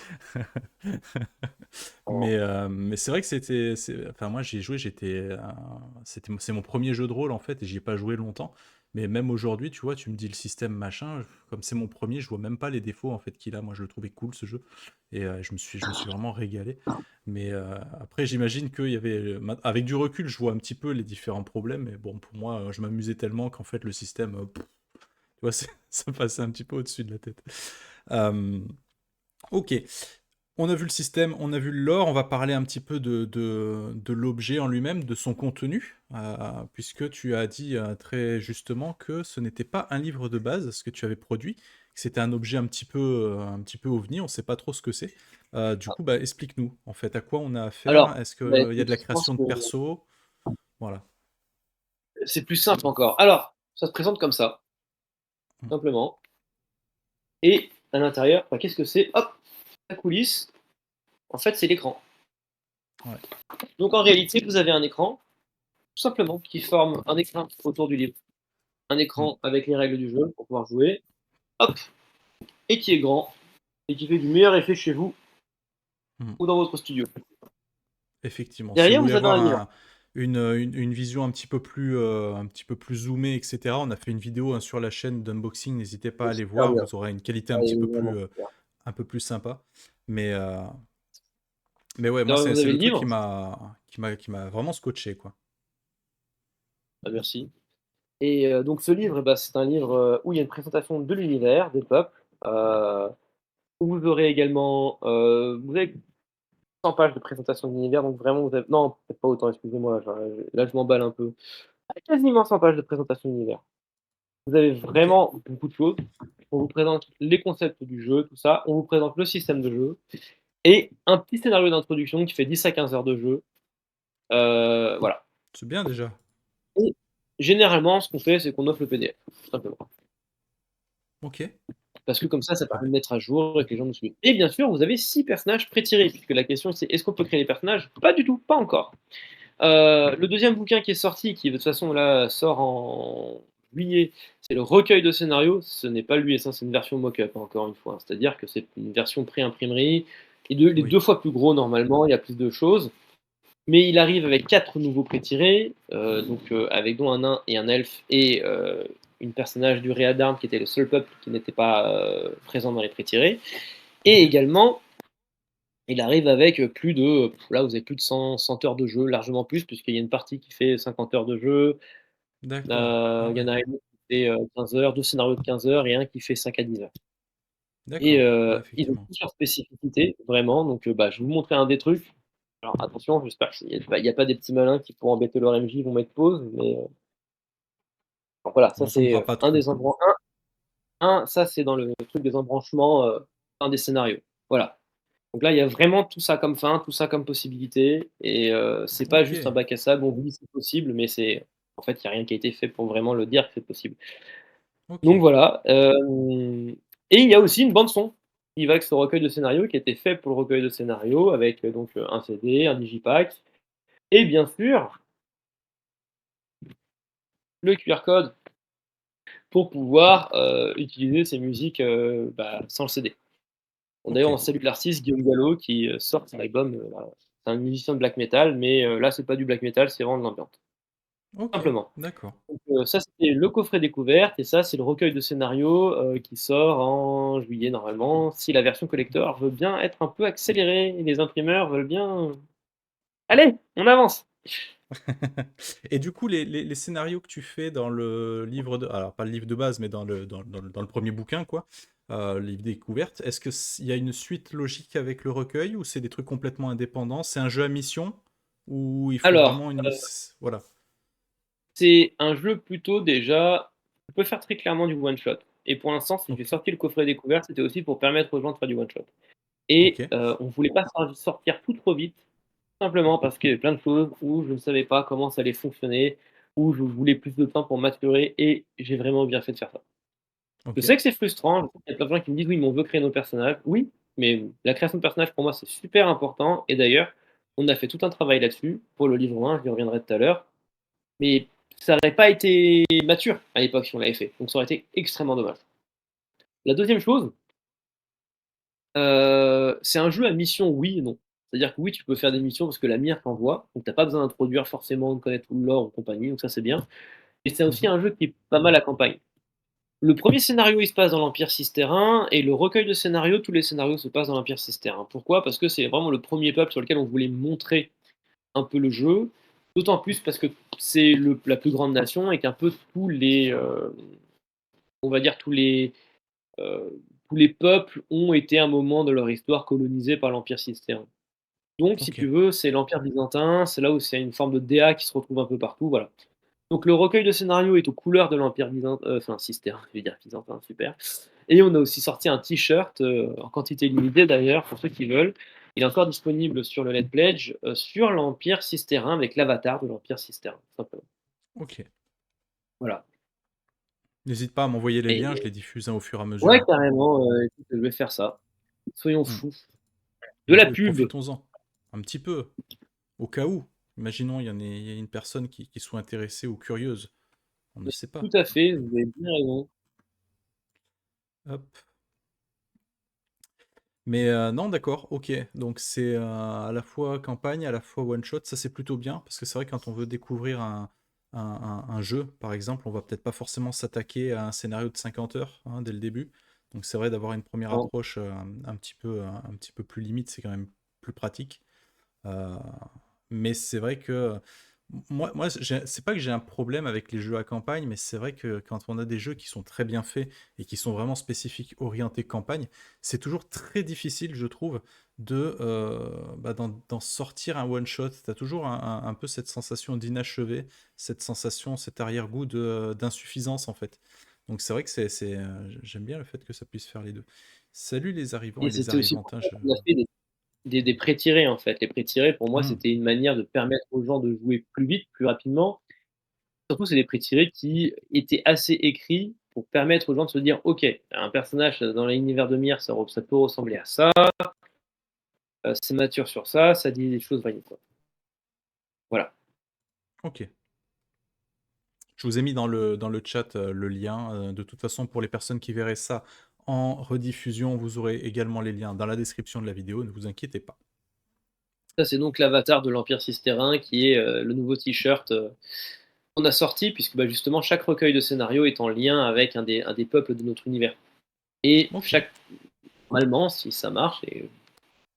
A: Mais c'est vrai que enfin, moi, j'y ai joué, c'est mon premier jeu de rôle en fait, et j'y ai pas joué longtemps. Mais même aujourd'hui, tu vois, tu me dis le système machin, comme c'est mon premier, je vois même pas les défauts en fait qu'il a. Moi, je le trouvais cool ce jeu, et je me suis vraiment régalé. Mais après, j'imagine qu'il y avait, avec du recul, je vois un petit peu les différents problèmes. Mais bon, pour moi, je m'amusais tellement qu'en fait, le système, tu vois, ça passait un petit peu au-dessus de la tête. Euh, ok. On a vu le système, on a vu le lore, on va parler un petit peu de l'objet en lui-même, de son contenu, puisque tu as dit très justement que ce n'était pas un livre de base, ce que tu avais produit, que c'était un objet un petit peu ovni, on ne sait pas trop ce que c'est. Du coup, bah, explique-nous, en fait, à quoi on a affaire,
B: Alors,
A: est-ce
B: bah,
A: qu'il y a de
B: écoute,
A: la
B: je pense
A: création de
B: que
A: perso? Voilà.
B: c'est plus simple encore. Alors, ça se présente comme ça,
A: Mm.
B: simplement. Et à l'intérieur, bah, qu'est-ce que c'est? Hop, la coulisse. En fait, c'est l'écran.
A: Ouais.
B: Donc en réalité, vous avez un écran, tout simplement, qui forme un écran autour du livre. Un
A: Mm.
B: écran avec les règles du jeu pour pouvoir jouer. Hop, et qui est grand, et qui fait du meilleur effet chez vous
A: Mm.
B: ou dans votre studio.
A: Effectivement. Si vous
B: Derrière,
A: voulez
B: vous avez
A: avoir
B: un livre.
A: une vision un petit peu plus zoomée, etc., on a fait une vidéo hein, sur la chaîne d'unboxing. N'hésitez pas à
B: C'est
A: aller
B: super
A: voir.
B: bien.
A: Vous aurez une qualité
B: Ouais, il est vraiment super.
A: un peu plus sympa. Mais, euh, mais ouais, moi,
B: Derrière,
A: c'est
B: vous
A: c'est
B: avez
A: le
B: le
A: truc
B: livre.
A: qui m'a vraiment scotché, quoi.
B: Ah, merci. Et donc ce livre, bah, c'est un livre où il y a une présentation de l'univers, des peuples. Où vous aurez également, vous avez 100 pages de présentation de l'univers, donc vraiment vous avez, non, peut-être pas autant, excusez-moi, là je m'emballe un peu. Quasiment 100 pages de présentation de l'univers. Vous avez
A: Ok,
B: vraiment beaucoup de choses. On vous présente les concepts du jeu, tout ça. On vous présente le système de jeu et un petit scénario d'introduction qui fait 10 à 15 heures de jeu. Voilà.
A: c'est bien déjà.
B: Et généralement, ce qu'on fait, c'est qu'on offre le PDF, tout simplement.
A: Ok,
B: Parce que comme ça
A: très
B: permet
A: bien.
B: de mettre à jour et que les gens nous suivent. Et bien sûr, vous avez 6 personnages pré-tirés, puisque la question c'est est-ce qu'on peut créer les personnages? Pas du tout, pas encore. Le deuxième bouquin qui est sorti, qui de toute façon là sort en juillet, c'est le recueil de scénarios. Ce n'est pas lui, c'est une version mock-up, hein, encore une fois. C'est-à-dire que c'est une version pré-imprimerie. Il est
A: Oui,
B: 2 fois plus gros normalement, il y a plus de choses. Mais il arrive avec 4 nouveaux pré-tirés, avec dont un nain et un elfe et une personnage du Réadarn qui était le seul peuple qui n'était pas présent dans les pré-tirés. Et
A: ok.
B: également, il arrive avec plus de, là vous avez plus de 100 heures de jeu, largement plus, puisqu'il y a une partie qui fait 50 heures de jeu,
A: D'accord. Ah
B: il y en
A: ouais,
B: a une qui fait 15 heures, 2 scénarios de 15 heures et un qui fait 5 à 10 heures. Et
A: d'accord. Ouais,
B: ils ont
A: effectivement.
B: toutes leurs spécificités, vraiment. Donc bah, je vais vous montrer un des trucs. Alors attention, j'espère qu'il n'y a pas des petits malins qui pour embêter leur MJ vont mettre pause, mais alors voilà, ça
A: On
B: c'est
A: tombera pas
B: un
A: trop.
B: des embranchements. Ça c'est dans le truc des embranchements, un des scénarios. Voilà. Donc là, il y a vraiment tout ça comme fin, tout ça comme possibilité, et c'est pas
A: Ok,
B: juste un bac à sable, on vous dit c'est possible, mais en fait, il y a rien qui a été fait pour vraiment le dire que c'est possible.
A: ok.
B: Donc voilà, et il y a aussi une bande son qui va avec ce recueil de scénarios, qui a été fait pour le recueil de scénarios avec, un CD, un digipack et bien sûr, le QR code pour pouvoir, utiliser ces musiques, bah, sans le CD. Bon,
A: Ok.
B: d'ailleurs, on salue l'artiste Guillaume Gallo qui, sort son album, là. C'est un musicien de black metal, mais là, c'est pas du black metal, c'est vraiment de l'ambiance,
A: Ok.
B: simplement.
A: D'accord.
B: Donc, ça, c'était le coffret découverte et ça, c'est le recueil de scénarios, qui sort en juillet normalement, si la version collector veut bien être un peu accélérée et les imprimeurs veulent bien allez, on avance!
A: Et du coup, les scénarios que tu fais dans le livre de... Alors, pas le livre de base, mais dans le premier bouquin, quoi, le livre découverte, est-ce qu'il y a une suite logique avec le recueil ou c'est des trucs complètement indépendants? C'est un jeu à mission ou il faut
B: Alors,
A: vraiment une... Voilà.
B: c'est un jeu plutôt déjà, on peut faire très clairement du one shot. Et pour l'instant, si j'ai
A: Ok.
B: sorti le coffret découverte, c'était aussi pour permettre aux gens de faire du one shot.
A: Ok.
B: Et on voulait pas sortir tout trop vite, simplement parce qu'il y avait plein de choses où je ne savais pas comment ça allait fonctionner, où je voulais plus de temps pour maturer, et j'ai vraiment bien fait de faire ça. Je
A: Ok.
B: sais que c'est frustrant, je sais qu'il y a plein de gens qui me disent: «Oui, mais on veut créer nos personnages». Oui, mais la création de personnages pour moi c'est super important, et d'ailleurs, on a fait tout un travail là-dessus pour le livre 1, j'y reviendrai tout à l'heure, mais ça n'aurait pas été mature à l'époque si on l'avait fait, donc ça aurait été extrêmement dommage. La deuxième chose, c'est un jeu à mission oui et non. C'est-à-dire que oui, tu peux faire des missions parce que la mire t'envoie, donc tu as pas besoin d'introduire forcément, de connaître tout le lore ou compagnie, donc ça c'est bien. Et c'est aussi
A: Mhm.
B: un jeu qui est pas mal à campagne. Le premier scénario, il se passe dans l'Empire Systérin, et le recueil de scénarios, tous les scénarios se passent dans l'Empire Systérin. Pourquoi? Parce que c'est vraiment le premier peuple sur lequel on voulait montrer un peu le jeu, d'autant plus parce que c'est la plus grande nation et qu'un peu on va dire euh, tous les peuples ont été à un moment de leur histoire colonisés par l'Empire Systérin. Donc, si
A: Ok.
B: tu veux, c'est l'Empire byzantin, c'est là où c'est une forme de DA qui se retrouve un peu partout, voilà. Donc le recueil de scénarios est aux couleurs de l'Empire byzantin, enfin Systérin, je vais dire byzantin, super. Et on a aussi sorti un t-shirt, en quantité limitée d'ailleurs, pour ceux qui veulent. Il est encore disponible sur le Let Pledge, sur l'Empire Systérin, avec l'avatar de l'Empire Systérin, tout simplement.
A: Ok.
B: Voilà.
A: N'hésite pas à m'envoyer les
B: Et
A: liens, je les diffuse au fur et à
B: ouais,
A: mesure.
B: carrément, écoute, je vais faire ça. Soyons
A: Hmm.
B: fous. De
A: Et
B: la
A: oui,
B: pub.
A: profitons-en. Un petit peu. Au cas où. Imaginons, il y a une personne qui soit intéressée ou curieuse. On ne
B: Mais
A: sait
B: tout
A: pas.
B: à fait, vous avez bien raison.
A: Hop. Mais non, d'accord, ok. Donc c'est à la fois campagne, à la fois one shot. Ça, c'est plutôt bien. Parce que c'est vrai, quand on veut découvrir un jeu, par exemple, on va peut-être pas forcément s'attaquer à un scénario de 50 heures, hein, dès le début. Donc c'est vrai, d'avoir une première
B: Non.
A: approche un petit peu plus limite, c'est quand même plus pratique. Euh, mais c'est vrai que c'est pas que j'ai un problème avec les jeux à campagne, mais c'est vrai que quand on a des jeux qui sont très bien faits et qui sont vraiment spécifiques, orientés campagne, c'est toujours très difficile, je trouve, d'en sortir un one-shot. Tu as toujours un peu cette sensation d'inachevé, cette sensation, cet arrière-goût d'insuffisance, en fait. Donc c'est vrai que j'aime bien le fait que ça puisse faire les deux. Salut les arrivants
B: Et
A: et les
B: c'était aussi
A: arrivantes,
B: pour
A: hein,
B: ça qu'on a fait des pré-tirés, en fait. Les pré-tirés, pour moi,
A: Hmm.
B: c'était une manière de permettre aux gens de jouer plus vite, plus rapidement. Surtout, c'est des pré-tirés qui étaient assez écrits pour permettre aux gens de se dire: «OK, un personnage dans l'univers de Myr, ça peut ressembler à ça, c'est mature sur ça, ça dit des choses variées, quoi». Voilà.
A: Ok. Je vous ai mis dans le chat le lien. De toute façon, pour les personnes qui verraient ça en rediffusion, vous aurez également les liens dans la description de la vidéo, ne vous inquiétez pas.
B: Ça, c'est donc l'avatar de l'Empire Systérin qui est, le nouveau t-shirt, qu'on a sorti puisque, bah, justement, chaque recueil de scénario est en lien avec un des peuples de notre univers. Et
A: Ok,
B: chaque normalement, si ça marche, et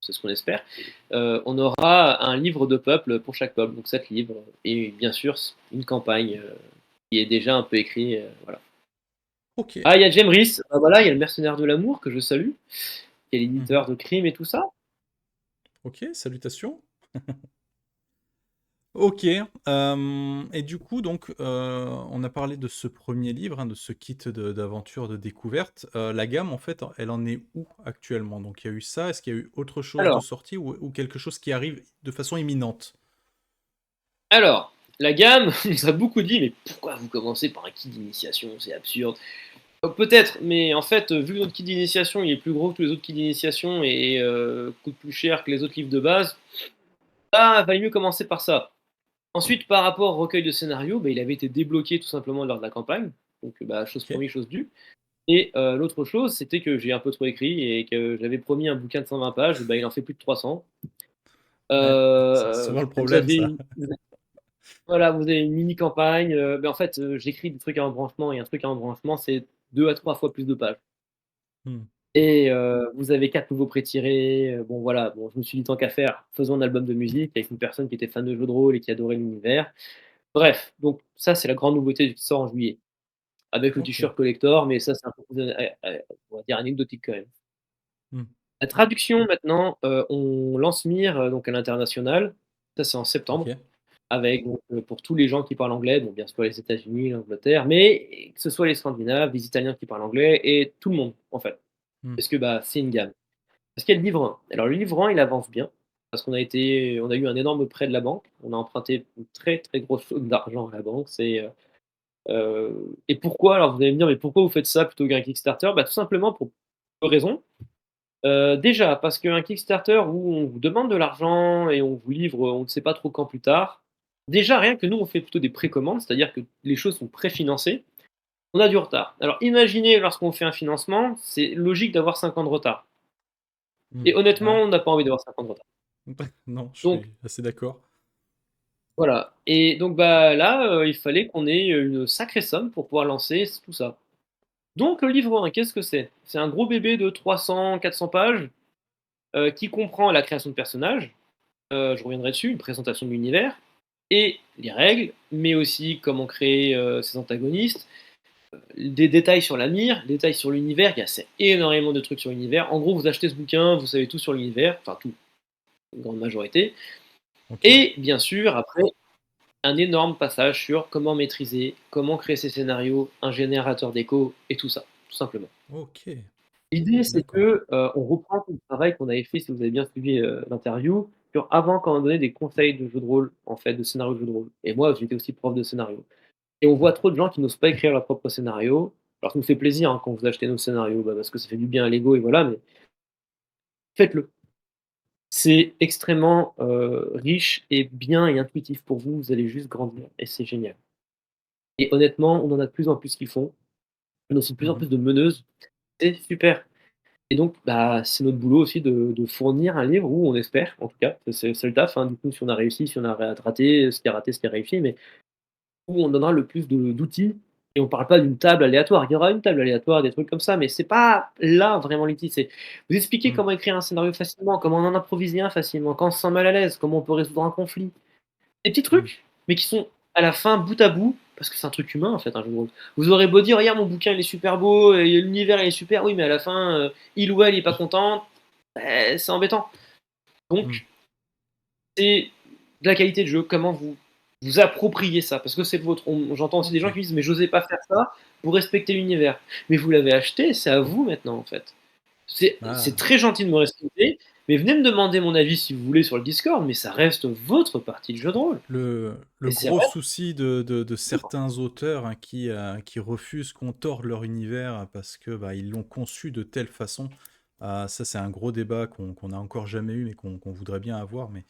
B: c'est ce qu'on espère, on aura un livre de peuple pour chaque peuple, donc 7 livres, et bien sûr une campagne qui est déjà un peu écrite. Voilà.
A: ok.
B: Ah, il y a James Rhys, ah, voilà, il y a le mercenaire de l'amour que je salue, qui est
A: Mhm.
B: l'éditeur de Crime et tout ça.
A: Ok, salutations. Ok, et du coup, donc, on a parlé de ce premier livre, hein, de ce kit d'aventure, de découverte. La gamme, en fait, elle en est où actuellement? Donc, il y a eu ça. Est-ce qu'il y a eu autre chose de
B: Alors,
A: sorti ou quelque chose qui arrive de façon imminente?
B: alors, la gamme, on nous a beaucoup dit, mais pourquoi vous commencez par un kit d'initiation? C'est absurde. Peut-être, mais en fait, vu que notre kit d'initiation il est plus gros que tous les autres kits d'initiation et coûte plus cher que les autres livres de base, bah, valait mieux commencer par ça. Ensuite, par rapport au recueil de scénarios, bah, il avait été débloqué tout simplement lors de la campagne, donc bah, chose
A: Ok,
B: promise, chose due. Et l'autre chose, c'était que j'ai un peu trop écrit et que j'avais promis un bouquin de 120 pages, bah, il en fait plus de 300.
A: ouais, c'est souvent le
B: Vous
A: problème, ça.
B: avez, voilà, vous avez une mini campagne. Mais en fait, j'écris des trucs à embranchement et un truc à embranchement, c'est 2 à 3 fois plus de pages.
A: Hmm.
B: Et vous avez 4 nouveaux pré-tirés, bon voilà, bon je me suis dit: «Tant qu'à faire, faisons un album de musique» avec une personne qui était fan de jeux de rôle et qui adorait l'univers. Bref, donc ça c'est la grande nouveauté qui sort en juillet, avec le
A: OK.
B: t-shirt collector, mais ça c'est un peu plus on va dire anecdotique quand même.
A: Mmh.
B: La traduction maintenant, on lance MIR, donc à l'international, ça c'est en septembre,
A: OK.
B: avec donc pour tous les gens qui parlent anglais, donc bien sûr les États-Unis, l'Angleterre, mais que ce soit les Scandinaves, les Italiens qui parlent anglais et tout le monde en fait.
A: Mmh.
B: Parce que, bah, c'est une gamme. Parce qu'il y a le livre 1. Alors le livre 1, il avance bien, parce on a eu un énorme prêt de la banque. On a emprunté une très, très grosse somme d'argent à la banque. Et pourquoi? Alors vous allez me dire: «Mais pourquoi vous faites ça plutôt qu'un Kickstarter?» Bah, tout simplement pour 2 raisons. Déjà parce qu'un Kickstarter où on vous demande de l'argent et on vous livre, on ne sait pas trop quand plus tard. Déjà rien que nous, on fait plutôt des précommandes, c'est-à-dire que les choses sont préfinancées. On a du retard. Alors imaginez lorsqu'on fait un financement, c'est logique d'avoir 5 ans de retard.
A: Mmh.
B: Et honnêtement,
A: Ouais.
B: on n'a pas envie d'avoir 5 ans de retard.
A: Non, je
B: Donc
A: suis assez d'accord.
B: voilà, et donc bah, là, il fallait qu'on ait une sacrée somme pour pouvoir lancer tout ça. Donc le livre 1, qu'est-ce que c'est? C'est un gros bébé de 300-400 pages, qui comprend la création de personnages, je reviendrai dessus, une présentation de l'univers et les règles, mais aussi comment créer, ses antagonistes, des détails sur la mire, des détails sur l'univers, il y a c'est énormément de trucs sur l'univers. En gros, vous achetez ce bouquin, vous savez tout sur l'univers, enfin tout, une grande majorité.
A: OK.
B: Et bien sûr, après, un énorme passage sur comment maîtriser, comment créer ses scénarios, un générateur d'écho et tout ça, tout simplement.
A: OK.
B: L'idée, c'est
A: D'accord.
B: que, on reprend tout le travail qu'on avait fait, si vous avez bien suivi, l'interview, sur avant quand on donnait des conseils de jeux de rôle, en fait, de scénario de jeux de rôle. Et moi, j'étais aussi prof de scénario. Et on voit trop de gens qui n'osent pas écrire leur propre scénario. Alors ça nous fait plaisir, hein, quand vous achetez nos scénarios, bah, parce que ça fait du bien à l'ego et voilà, mais faites-le. C'est extrêmement, riche et bien et intuitif pour vous, vous allez juste grandir et c'est génial. Et honnêtement, on en a de plus en plus qui font. On a aussi de plus en
A: Mmh.
B: plus de meneuses, c'est super. Et donc, bah, c'est notre boulot aussi de fournir un livre où on espère, en tout cas, c'est le taf, hein, du coup, si on a réussi, si on a raté, ce qui a raté, ce qui a réussi, mais où on donnera le plus d'outils et on parle pas d'une table aléatoire. Il y aura une table aléatoire, des trucs comme ça, mais c'est pas là vraiment l'outil. C'est vous expliquer
A: Mmh.
B: comment écrire un scénario facilement, comment en improviser un facilement, quand on se sent mal à l'aise, comment on peut résoudre un conflit. Des petits
A: Mmh.
B: trucs, mais qui sont à la fin bout à bout, parce que c'est un truc humain en fait, un jeu de rôle. Vous aurez beau dire: «Regarde mon bouquin il est super beau et l'univers il est super», oui mais à la fin, il ou elle il est pas content, c'est embêtant.
A: Mmh.
B: Donc c'est de la qualité de jeu, comment vous appropriez ça, parce que c'est le vôtre. J'entends aussi des gens
A: OK.
B: qui disent: «Mais j'osais pas faire ça pour respecter l'univers». Mais vous l'avez acheté, c'est à vous maintenant en fait. C'est
A: Ah.
B: très gentil de me respecter, mais venez me demander mon avis si vous voulez sur le Discord, mais ça reste votre partie de jeu de rôle
A: Le
B: et c'est
A: gros
B: vrai.
A: souci de certains auteurs, hein, qui refusent qu'on torde leur univers parce que, bah, ils l'ont conçu de telle façon. Ça, c'est un gros débat qu'on n'a encore jamais eu, mais qu'on voudrait bien avoir. Mais,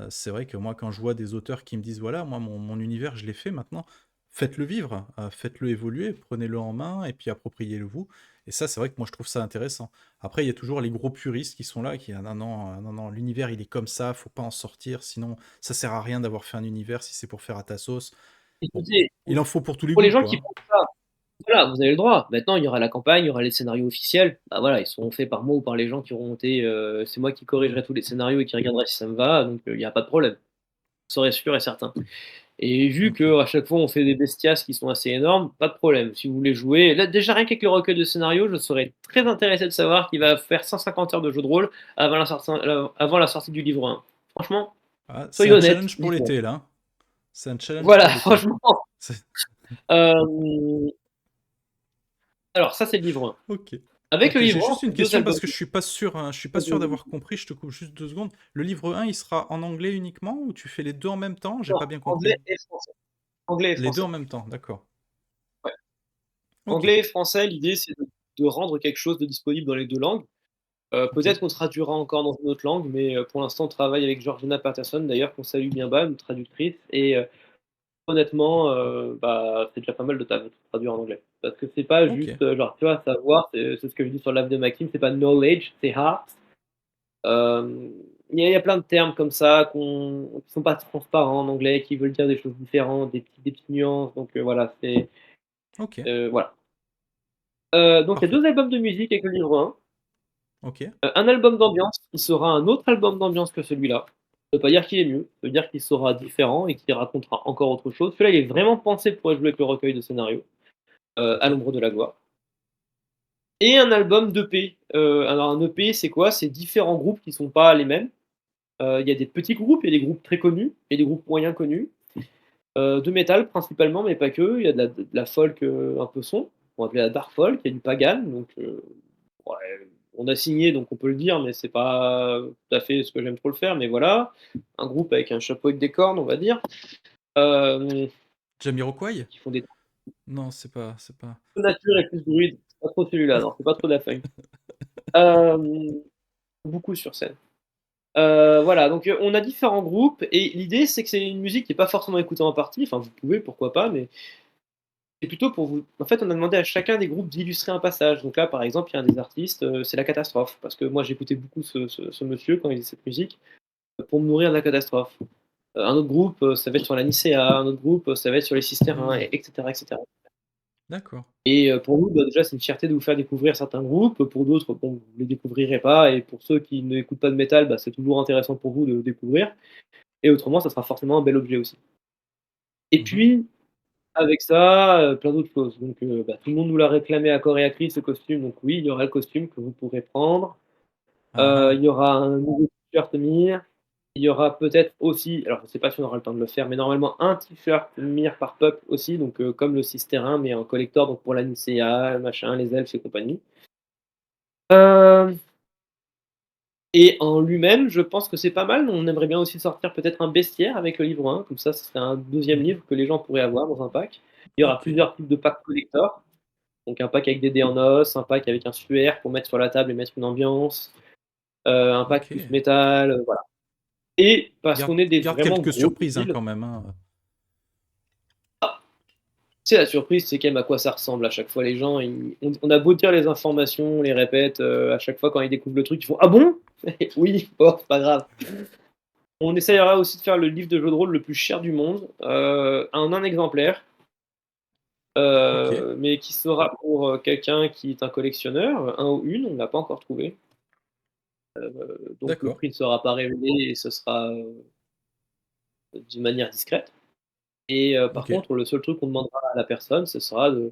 A: c'est vrai que moi, quand je vois des auteurs qui me disent: «Voilà, moi, mon univers, je l'ai fait maintenant, faites-le vivre, faites-le évoluer, prenez-le en main et puis appropriez-le vous». Et ça, c'est vrai que moi, je trouve ça intéressant. Après, il y a toujours les gros puristes qui sont là, qui: «Ah non, non, non, non, l'univers, il est comme ça, faut pas en sortir, sinon ça sert à rien d'avoir fait un univers si c'est pour faire à ta sauce». Bon,
B: Écoutez,
A: il en faut pour tous les
B: pour les
A: goûts,
B: gens
A: quoi,
B: qui
A: hein.
B: pensent ça, voilà, vous avez le droit. Maintenant, il y aura la campagne, il y aura les scénarios officiels. Bah, voilà, ils seront faits par moi ou par les gens qui auront été, c'est moi qui
A: Mmh.
B: corrigerai tous les scénarios et qui regarderai si ça me va, donc il y a pas de problème. Ça serait sûr et certain. Et vu
A: OK.
B: qu'à chaque fois on fait des bestias qui sont assez énormes, pas de problème. Si vous voulez jouer, là déjà rien qu'avec le recueil de scénarios, je serais très intéressé de savoir qui va faire 150 heures de jeu de rôle avant la sortie du livre 1. Franchement,
A: Ah, c'est
B: soyez
A: un
B: honnête,
A: challenge pour
B: dites-moi.
A: l'été, là, hein. C'est un challenge
B: Voilà,
A: pour l'été.
B: franchement.
A: C'est
B: Hem, alors ça c'est le livre 1.
A: OK.
B: Avec le
A: OK, j'ai
B: livre 1, on
A: juste une
B: fait 2
A: question
B: albums.
A: parce que je suis pas sûr, hein, je suis pas sûr d'avoir compris, je te coupe juste 2 secondes. Le livre 1, il sera en anglais uniquement ou tu fais les 2 en même temps? J'ai
B: Non,
A: pas bien compris.
B: anglais et français. Anglais et
A: Les 2 en
B: français.
A: même temps, d'accord.
B: Ouais.
A: OK.
B: Anglais et français, l'idée c'est de rendre quelque chose de disponible dans les 2 langues.
A: OK.
B: Peut-être qu'on traduira encore dans une autre langue, mais pour l'instant on travaille avec Georgina Patterson d'ailleurs, qu'on salue bien bas, une traductrice et honnêtement, bah, c'est déjà pas mal de traduire en anglais. Parce que c'est pas
A: OK.
B: juste, genre, tu vois, savoir, c'est ce que je dis sur l'âme de Maxime, c'est pas knowledge, c'est heart. Hem, il y a plein de termes comme ça qui sont pas transparents en anglais, qui veulent dire des choses différentes, des petites nuances, donc voilà,
A: OK.
B: voilà. Donc il y a
A: Parfait.
B: 2 albums de musique avec le livre 1.
A: Ok.
B: Un album d'ambiance, il sera un autre album d'ambiance que celui-là. Ça veut pas dire qu'il est mieux, ça veut dire qu'il sera différent et qu'il racontera encore autre chose. Celui-là, il est vraiment pensé pour jouer avec le recueil de scénario,
A: Ok.
B: À l'ombre de la gloire. Et un album d'EP. Alors un EP, c'est quoi? C'est différents groupes qui sont pas les mêmes. Il y a des petits groupes, il y a des groupes très connus et des groupes moyens connus. De métal principalement, mais pas que. Il y a de la folk, un peu son, on va appeler la dark folk, il y a du pagan, donc ouais, on a signé, donc on peut le dire, mais c'est pas tout à fait ce que j'aime trop le faire, mais voilà. Un groupe avec un chapeau avec des cornes, on va dire,
A: Jamiroquai?
B: qui font des
A: Non, c'est pas.
B: nature et plus druide. C'est pas trop celui-là, non, c'est pas trop de la funk. Euh, Beaucoup sur scène. Voilà, donc on a différents groupes, et l'idée c'est que c'est une musique qui est pas forcément écoutée en partie, enfin vous pouvez, pourquoi pas, mais c'est plutôt pour vous. En fait, on a demandé à chacun des groupes d'illustrer un passage. Donc là, par exemple, il y a un des artistes, c'est la catastrophe, parce que moi j'écoutais beaucoup ce monsieur quand il faisait cette musique, pour me nourrir de la catastrophe. Un autre groupe, ça va être sur la Nicéa, un autre groupe, ça va être sur les Cisterciens,
A: Hmm.
B: etc., etc.
A: D'accord.
B: Et pour nous, bah, déjà, c'est une fierté de vous faire découvrir certains groupes. Pour d'autres, bon, vous ne les découvrirez pas. Et pour ceux qui n'écoutent pas de métal, bah, c'est toujours intéressant pour vous de le découvrir. Et autrement, ça sera forcément un bel objet aussi. Et
A: Mhm.
B: puis, avec ça, plein d'autres choses. Donc, bah, tout le monde nous l'a réclamé à corps et à cri, ce costume. Donc oui, il y aura le costume que vous pourrez prendre.
A: Ah ah.
B: Il y aura un nouveau t-shirt Mir. Il y aura peut-être aussi, alors je ne sais pas si on aura le temps de le faire, mais normalement un t-shirt Mir par Pup aussi, donc comme le Cisterin, mais en collector, donc pour la Nicéa, machin, les elfes et compagnie. Euh, et en lui-même, je pense que c'est pas mal. On aimerait bien aussi sortir peut-être un bestiaire avec le livre 1, comme ça, ce serait un deuxième
A: Mhm.
B: livre que les gens pourraient avoir dans un pack. Il y aura
A: Ok.
B: plusieurs types de packs collector. Donc un pack avec des dés en os, un pack avec un suaire pour mettre sur la table et mettre une ambiance, un pack
A: Ok.
B: plus métal, voilà. Et parce
A: Garde,
B: qu'on est des
A: garde
B: vraiment
A: quelques
B: gros
A: surprises hein,
B: vinyles,
A: quand même. Hein.
B: c'est la surprise, c'est quand même à quoi ça ressemble à chaque fois. Les gens, on a beau dire les informations, on les répète, à chaque fois quand ils découvrent le truc, ils font «Ah bon?» Oui, bon, c'est pas grave. On essayera aussi de faire le livre de jeu de rôle le plus cher du monde, en un exemplaire,
A: Ok.
B: mais qui sera pour quelqu'un qui est un collectionneur, un ou une, on ne l'a pas encore trouvé. Donc le
A: D'accord.
B: prix ne sera pas révélé et ce sera d'une manière discrète. Et par
A: Ok.
B: contre, le seul truc qu'on demandera à la personne, ce sera de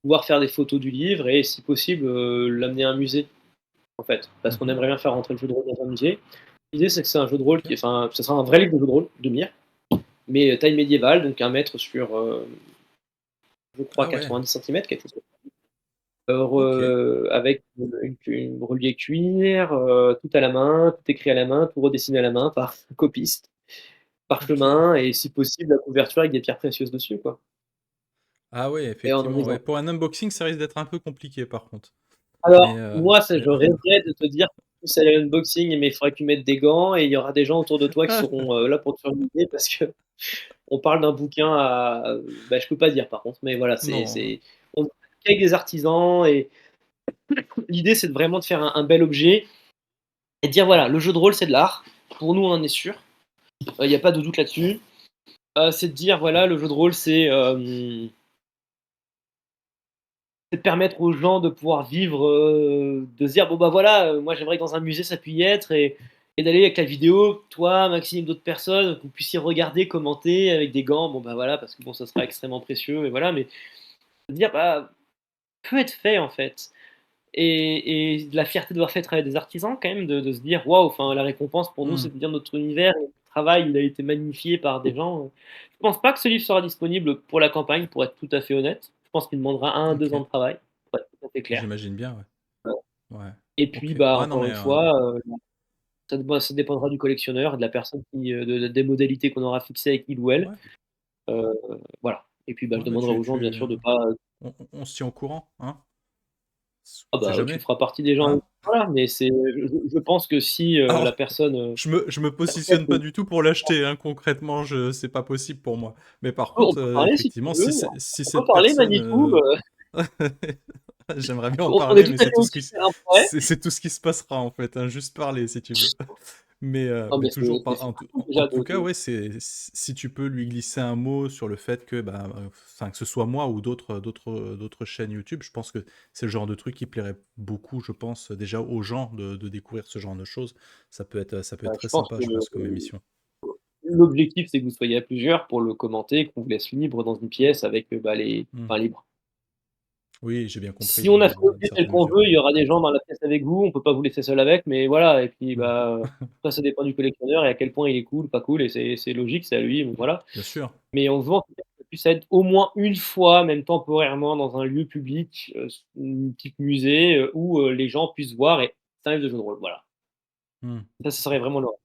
B: pouvoir faire des photos du livre et si possible l'amener à un musée, en fait. Parce qu'on
A: Mhm.
B: aimerait bien faire rentrer le jeu de rôle dans un musée. L'idée c'est que c'est un jeu de rôle
A: Ok.
B: qui, enfin, ce sera un vrai livre de jeu de rôle de Mir, mais taille médiévale, donc 1 mètre sur, je crois,
A: Ah ouais.
B: 90 centimètres, quelque chose.
A: Ok.
B: Avec une reliée cuir, tout à la main, tout écrit à la main, tout redessiné à la main par un copiste,
A: Ok.
B: parchemin et si possible la couverture avec des pierres précieuses dessus, quoi.
A: Ah ouais,
B: Et en un
A: effectivement. Ouais.
B: exemple.
A: Pour un unboxing, ça risque d'être un peu compliqué par contre. Mais,
B: Alors, moi, ça,
A: mais-
B: je rêverais de te dire que c'est un unboxing, mais il faudrait que tu mettes des gants et il y aura des gens autour de toi qui seront là pour te faire une idée parce que on parle d'un bouquin à. Bah, je peux pas dire par contre, mais voilà,
A: Non.
B: on avec des artisans et l'idée c'est vraiment de faire un bel objet et de dire voilà, le jeu de rôle c'est de l'art. Pour nous, on en est sûr. Il n'y a pas de doute là-dessus. C'est de dire voilà, le jeu de rôle c'est de permettre aux gens de pouvoir vivre, de se dire bon bah voilà, moi j'aimerais que dans un musée ça puisse y être et d'aller avec la vidéo, toi, Maxime, d'autres personnes, que vous puissiez regarder, commenter avec des gants, bon bah voilà, parce que bon ça sera extrêmement précieux et voilà, mais de dire bah peut être fait en fait. Et de la fierté de devoir faire travailler des artisans quand même, de se dire waouh, enfin la récompense pour nous
A: Hmm.
B: c'est de dire notre univers, notre travail il a été magnifié par des gens. Je pense pas que ce livre sera disponible pour la campagne, pour être tout à fait honnête. Je pense qu'il demandera 1 à 2 ans
A: Ok.
B: de travail, pour être tout à fait clair.
A: J'imagine bien, ouais. Ouais.
B: Et puis,
A: Ok.
B: bah,
A: Ouais, non,
B: encore
A: mais.
B: une fois, ça dépendra du collectionneur, de la personne qui, des modalités qu'on aura fixées avec il ou elle.
A: Ouais.
B: Euh, voilà. Et puis, bah, je
A: Ouais, bah,
B: demanderai aux gens, bien sûr, de pas.
A: on se tient au courant, hein?
B: Ah
A: On sait
B: bah, tu
A: jamais,
B: feras partie des gens.
A: hein?
B: Voilà, mais je pense que si la
A: Alors,
B: personne
A: je me positionne
B: accepte,
A: pas du tout pour l'acheter, hein, concrètement, c'est pas possible pour moi. Mais par
B: on
A: contre,
B: peut parler si tu
A: effectivement,
B: veux.
A: si
B: On peut
A: cette
B: parler,
A: personne,
B: Manitou.
A: j'aimerais bien en
B: On est
A: parler,
B: tout
A: mais
B: à fait aussi faire un prêt.
A: c'est tout ce qui se passera en fait, hein, juste parler si tu veux.
B: Non,
A: mais
B: mais
A: toujours
B: c'est super cool
A: en
B: déjà
A: tout cas, ouais, si tu peux lui glisser un mot sur le fait que, bah, enfin, que ce soit moi ou d'autres chaînes YouTube, je pense que c'est le genre de truc qui plairait beaucoup, je pense, déjà aux gens de découvrir ce genre de choses. Ça peut être
B: je
A: très
B: pense
A: sympa,
B: que
A: je pense, comme émission.
B: l'objectif, c'est que vous soyez à plusieurs pour le commenter, qu'on vous laisse libre dans une pièce avec, bah, les
A: Mmh.
B: enfin libre.
A: Oui, j'ai bien
B: Si
A: compris,
B: on a fait
A: dans une
B: l'objet tel
A: certaine
B: qu'on
A: mesure.
B: veut, il y aura des gens dans la pièce avec vous, on peut pas vous laisser seul avec, mais voilà et puis,
A: Mmh.
B: bah, après ça dépend du collectionneur et à quel point il est cool, pas cool et c'est logique, c'est à lui, donc voilà.
A: Bien sûr.
B: Mais on veut en tout cas que ça puisse être au moins une fois, même temporairement, dans un lieu public, une petite musée, où, les gens puissent voir et c'est un livre de jeu de rôle, voilà.
A: Mmh.
B: Ça serait vraiment le rêve.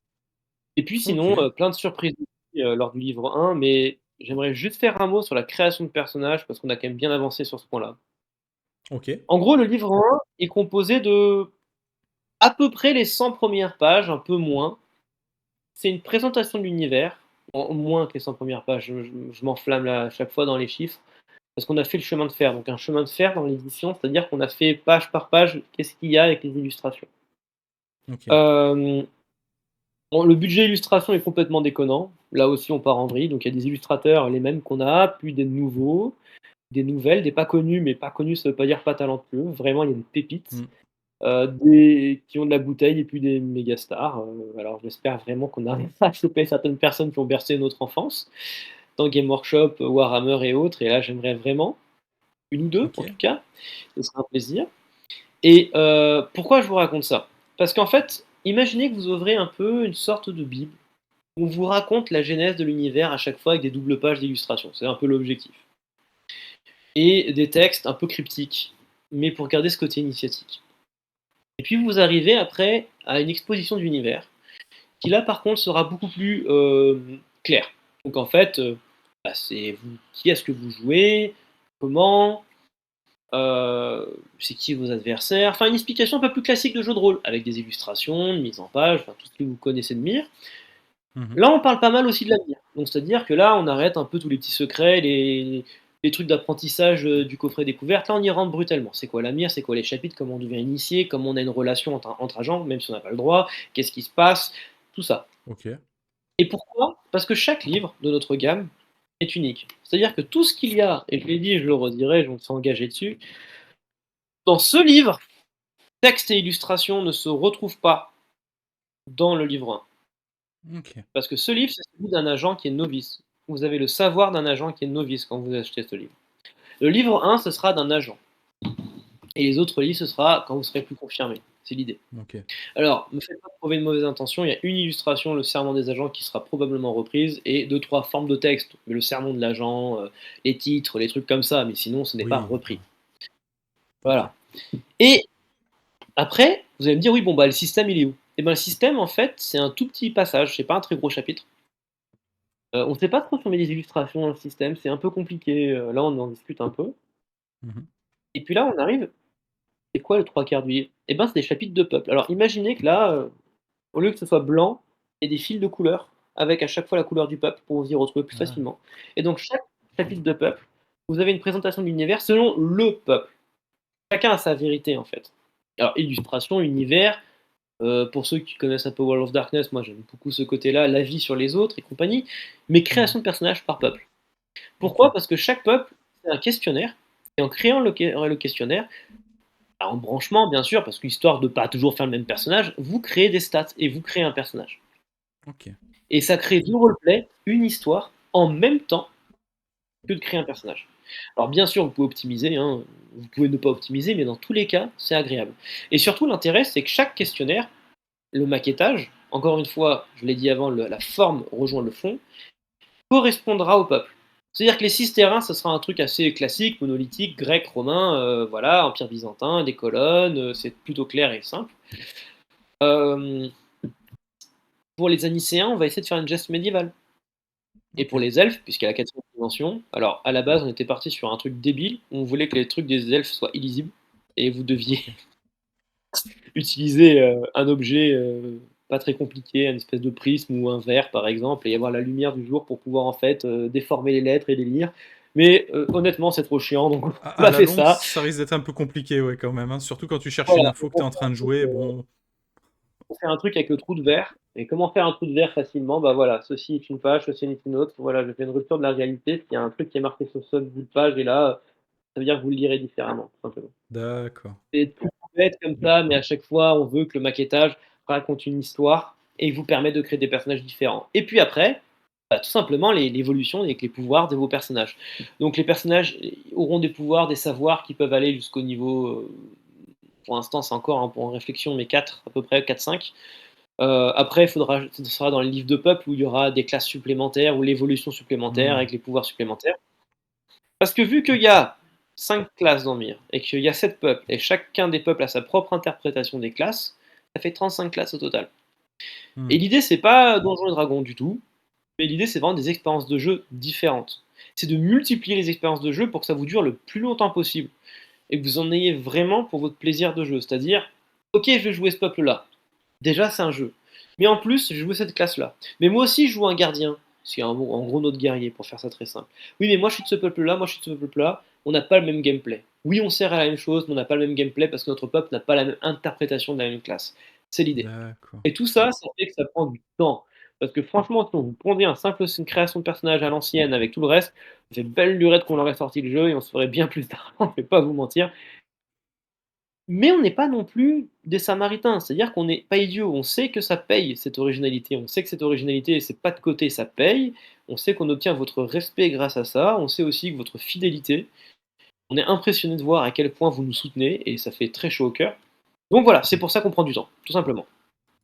B: Et puis sinon,
A: OK,
B: plein de surprises aussi, lors du livre 1, mais j'aimerais juste faire un mot sur la création de personnages parce qu'on a quand même bien avancé sur ce point-là.
A: OK,
B: En gros, le livre 1 est composé de à peu près les 100 premières pages, un peu moins. C'est une présentation de l'univers, en moins que les 100 premières pages, je m'enflamme là à chaque fois dans les chiffres, parce qu'on a fait le chemin de fer. Donc un chemin de fer dans l'édition, c'est-à-dire qu'on a fait page par page, qu'est-ce qu'il y a avec les illustrations.
A: OK.
B: Hem, bon, le budget illustration est complètement déconnant. Là aussi, on part en vrille. Donc il y a des illustrateurs, les mêmes qu'on a, puis des nouveaux, des nouvelles, des pas connus, mais pas connus, ça veut pas dire pas talentueux. Vraiment, il y a des pépites.
A: Mmh.
B: Des qui ont de la bouteille et puis des méga stars. Alors j'espère vraiment qu'on arrivera à choper certaines personnes qui ont bercé notre enfance, dans Game Workshop, Warhammer et autres, et là j'aimerais vraiment, une ou 2 en
A: OK.
B: tout cas, ce sera un plaisir. Et pourquoi je vous raconte ça? Parce qu'en fait, imaginez que vous ouvrez un peu une sorte de bible, où on vous raconte la genèse de l'univers à chaque fois avec des doubles pages d'illustrations, c'est un peu l'objectif. Et des textes un peu cryptiques, mais pour garder ce côté initiatique. Et puis vous arrivez après à une exposition d'univers, qui là par contre sera beaucoup plus clair. Donc en fait, bah, c'est vous, qui est-ce que vous jouez, comment, c'est qui vos adversaires, enfin une explication un peu plus classique de jeu de rôle, avec des illustrations, une mise en page, enfin tout ce que vous connaissez de Myr.
A: Mmh.
B: Là on parle pas mal aussi de l'avenir, donc c'est-à-dire que là on arrête un peu tous les petits secrets, les trucs d'apprentissage du coffret découverte, là on y rentre brutalement. C'est quoi l'avenir, c'est quoi les chapitres, comment on devient initié, comment on a une relation entre agents, même si on n'a pas le droit, qu'est-ce qui se passe, tout ça.
A: OK.
B: Et pourquoi? Parce que chaque livre de notre gamme est unique. C'est-à-dire que tout ce qu'il y a, et je l'ai dit et je le redirai, je me suis engagé dessus, dans ce livre, texte et illustration ne se retrouvent pas dans le livre 1.
A: OK.
B: Parce que ce livre, c'est celui d'un agent qui est novice. Vous avez le savoir d'un agent qui est novice quand vous achetez ce livre. Le livre 1, ce sera d'un agent. Et les autres livres, ce sera quand vous serez plus confirmé. C'est l'idée.
A: OK.
B: Alors, ne faites pas prouver une mauvaise intention, il y a une illustration, le serment des agents, qui sera probablement reprise, et deux, trois formes de texte, mais le serment de l'agent, les titres, les trucs comme ça, mais sinon ce n'est pas
A: Oui,
B: repris.
A: OK.
B: Voilà. Et après, vous allez me dire, oui, bon, bah le système, il est où? Et ben le système, en fait, c'est un tout petit passage, c'est pas un très gros chapitre. On ne sait pas trop si on met des illustrations dans le système, c'est un peu compliqué, là on en discute un peu.
A: Mmh.
B: Et puis là, on arrive, c'est quoi le trois quarts du livre? Et ben c'est des chapitres de peuple. Alors imaginez que là, au lieu que ce soit blanc, il y a des fils de couleurs, avec à chaque fois la couleur du peuple pour vous y retrouver plus
A: Ah,
B: facilement. Et donc chaque chapitre de peuple, vous avez une présentation de l'univers selon le peuple. Chacun a sa vérité en fait. Alors illustration, univers, pour ceux qui connaissent un peu World of Darkness, moi j'aime beaucoup ce côté-là, la vie sur les autres et compagnie, mais
A: mmh.
B: création de personnages par peuple. Pourquoi?
A: OK.
B: Parce que chaque peuple, c'est un questionnaire, et en créant le questionnaire, en branchement bien sûr, parce que histoire de pas toujours faire le même personnage, vous créez des stats et vous créez un personnage.
A: OK.
B: Et ça crée du roleplay, une histoire, en même temps que de créer un personnage. Alors bien sûr, vous pouvez optimiser, hein, vous pouvez ne pas optimiser, mais dans tous les cas, c'est agréable. Et surtout, l'intérêt, c'est que chaque questionnaire, le maquettage, encore une fois, je l'ai dit avant, la forme rejoint le fond, correspondra au peuple. C'est-à-dire que les 6 terrains, ce sera un truc assez classique, monolithique, grec, romain, voilà, empire byzantin, des colonnes, c'est plutôt clair et simple. Euh, pour les Anicéens, on va essayer de faire une geste médiévale. Et pour
A: OK.
B: les elfes, puisqu'il y a la quatrième dimension, alors à la base on était parti sur un truc débile, on voulait que les trucs des elfes soient illisibles, et vous deviez
A: OK.
B: utiliser un objet pas très compliqué, une espèce de prisme ou un verre par exemple, et avoir la lumière du jour pour pouvoir en fait déformer les lettres et les lire. Mais honnêtement c'est trop chiant, donc on
A: À
B: a
A: la
B: fait
A: longue,
B: ça.
A: ça risque d'être un peu compliqué, ouais, quand même, hein, surtout quand tu cherches une
B: Voilà,
A: info que tu es en train de jouer,
B: euh,
A: bon,
B: faire un truc avec le trou de verre. Et comment faire un trou de verre facilement? Bah voilà, ceci est une page, ceci est une autre. Voilà, je fais une rupture de la réalité. S'il y a un truc qui est marqué sur ce bout de page, et là, ça veut dire que vous le lirez différemment, tout simplement.
A: D'accord.
B: C'est tout bête comme ça, mais à chaque fois, on veut que le maquettage raconte une histoire et vous permet de créer des personnages différents. Et puis après, bah, tout simplement l'évolution avec les pouvoirs de vos personnages. Donc les personnages auront des pouvoirs, des savoirs qui peuvent aller jusqu'au niveau, pour l'instant c'est encore en réflexion, mais 4 à peu près, 4-5. Après, ce sera dans les livres de peuple où il y aura des classes supplémentaires ou l'évolution supplémentaire
A: Mmh.
B: avec les pouvoirs supplémentaires. Parce que vu qu'il y a 5 classes dans Myr et qu'il y a 7 peuples et chacun des peuples a sa propre interprétation des classes, ça fait 35 classes au total.
A: Mmh.
B: Et l'idée, c'est pas Donjons et Dragons du tout, mais l'idée, c'est vraiment des expériences de jeu différentes. C'est de multiplier les expériences de jeu pour que ça vous dure le plus longtemps possible et que vous en ayez vraiment pour votre plaisir de jeu. C'est-à-dire, ok, je vais jouer ce peuple-là. Déjà, c'est un jeu. Mais en plus, je joue cette classe-là. Mais moi aussi, je joue un gardien. C'est en gros notre guerrier, pour faire ça très simple. Oui, mais moi, je suis de ce peuple-là, moi, je suis de ce peuple-là. On n'a pas le même gameplay. Oui, on sert à la même chose, mais on n'a pas le même gameplay parce que notre peuple n'a pas la même interprétation de la même classe. C'est l'idée.
A: D'accord.
B: Et tout ça, ça fait que ça prend du temps. Parce que franchement, si on vous prenait une création de personnage à l'ancienne avec tout le reste, ça fait belle lurette qu'on aurait sorti le jeu et on se ferait bien plus d'argent, je vais pas vous mentir. Mais on n'est pas non plus des samaritains, c'est-à-dire qu'on n'est pas idiots, on sait que ça paye cette originalité, on sait que cette originalité, c'est pas de côté, ça paye, on sait qu'on obtient votre respect grâce à ça, on sait aussi que votre fidélité, on est impressionné de voir à quel point vous nous soutenez, et ça fait très chaud au cœur. Donc voilà, c'est pour ça qu'on prend du temps, tout simplement.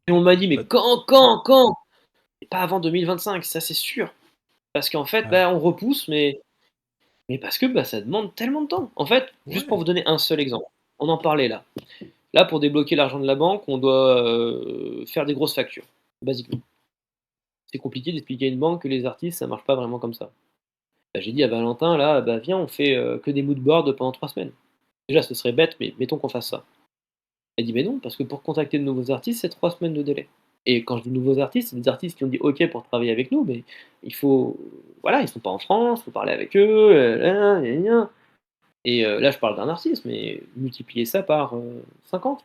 B: Et on m'a dit, mais
A: Bah,
B: quand? Et pas avant 2025, ça c'est sûr. Parce qu'en fait,
A: ah,
B: bah, on repousse, mais parce que bah, ça demande tellement de temps. En fait, juste pour
A: ouais.
B: vous donner un seul exemple, on en parlait là. Là, pour débloquer l'argent de la banque, on doit faire des grosses factures, basiquement. C'est compliqué d'expliquer à une banque que les artistes, ça marche pas vraiment comme ça. Bah, j'ai dit à Valentin, là, bah viens, on fait que des moodboards pendant 3 semaines. Déjà, ce serait bête, mais mettons qu'on fasse ça. Elle dit, mais non, parce que pour contacter de nouveaux artistes, c'est 3 semaines de délai. Et quand je dis nouveaux artistes, c'est des artistes qui ont dit OK pour travailler avec nous, mais il faut. Voilà, ils sont pas en France, il faut parler avec eux, et là, je parle d'un artiste, mais multiplier ça par 50,